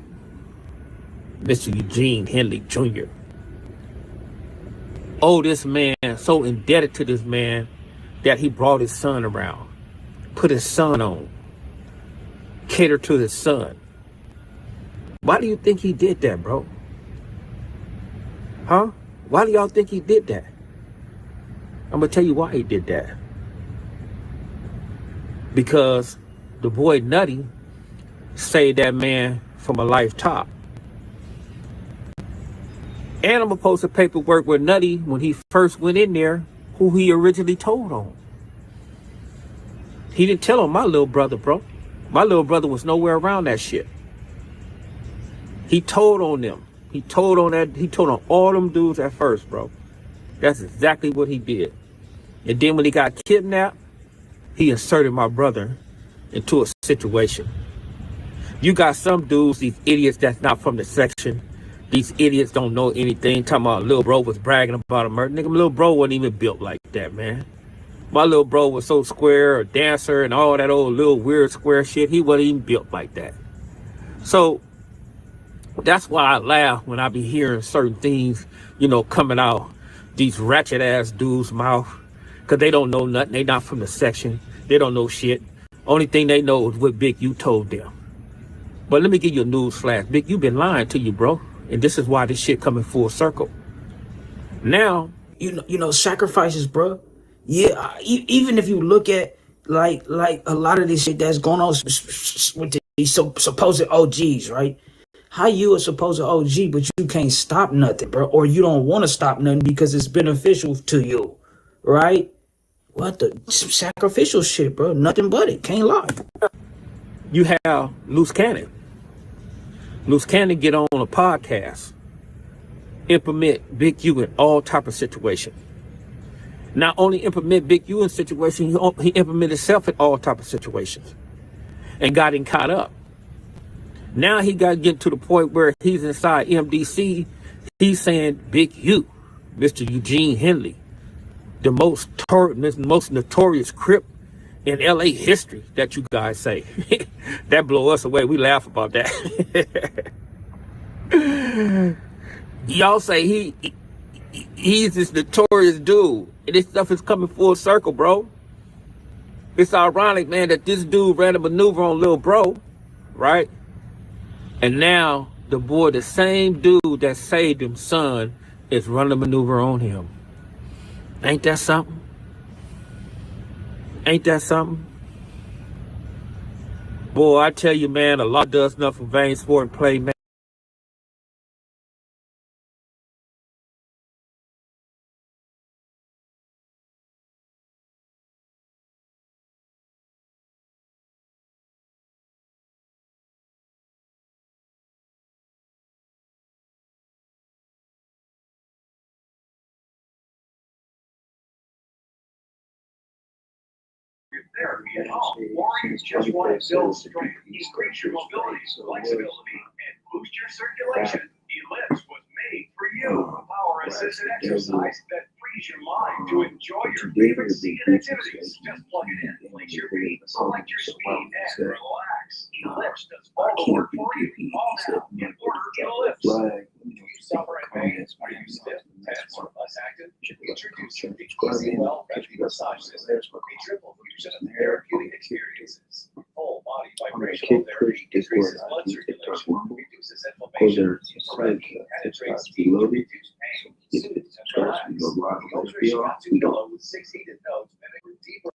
Mr. Eugene Henley Jr., this man, so indebted to this man that he brought his son around, put his son on, catered to his son? Why do you think he did that, bro? Huh? Why do y'all think he did that? I'm gonna tell you why he did that. Because the boy Nutty saved that man from a life top. And I'm gonna post a paperwork where Nutty, when he first went in there, who he originally told on. He didn't tell on my little brother, bro. My little brother was nowhere around that shit. He told on them. He told on all them dudes at first, bro. That's exactly what he did. And then when he got kidnapped, he inserted my brother into a situation. You got some dudes, these idiots that's not from the section. These idiots don't know anything. Talking about little bro was bragging about a murder. Nigga, my little bro wasn't even built like that, man. My little bro was so square, a dancer, and all that old little weird square shit. He wasn't even built like that. So that's why I laugh when I be hearing certain things, coming out these ratchet ass dudes' mouth. Because they don't know nothing. They not from the section. They don't know shit. Only thing they know is what Big U told them. But let me give you a news flash. Big U been lying to you, bro. And this is why this shit coming full circle. Now, sacrifices, bro. Yeah, even if you look at like a lot of this shit that's going on with these supposed OGs, right? How you a supposed OG, but you can't stop nothing, bro, or you don't want to stop nothing because it's beneficial to you, right? What the sacrificial shit, bro? Nothing but it. Can't lie. You have Loose Cannon. Loose Cannon get on a podcast, implement Big U in all type of situations. Not only implement Big U in situations, he implemented himself in all type of situations, and got him caught up. Now he got to get to the point where he's inside MDC. He's saying Big U, Mr. Eugene Henley, the most notorious Crip in LA history, that you guys say. That blow us away. We laugh about that. Y'all say he's this notorious dude. And this stuff is coming full circle, bro. It's ironic, man, that this dude ran a maneuver on Lil Bro, right? And now the same dude that saved him, son, is running a maneuver on him. Ain't that something? Ain't that something? Boy, I tell you, man, a lot does nothing for vain sport and play, man. be at home. Warriors just want to build strength, increase your mobility, flexibility, and boost your circulation. Ellipse was made for you. A power-assisted exercise that frees your mind to enjoy your favorite seated activities. Just plug it in, place your feet, select your speed, and relax. Ellipse does all the work for you. Call now and order Ellipse. Do you suffer in pain? Are you stiff, tense, or less active? Introducing the easy, well-regulated massage system. A triple fusion of therapeutic experiences. Full body vibrational therapy increases blood circulation, reduces inflammation, penetrates deep to reduce pain, soothes and relax. Nutrition to pillow with 6 heated notes mimic deeper.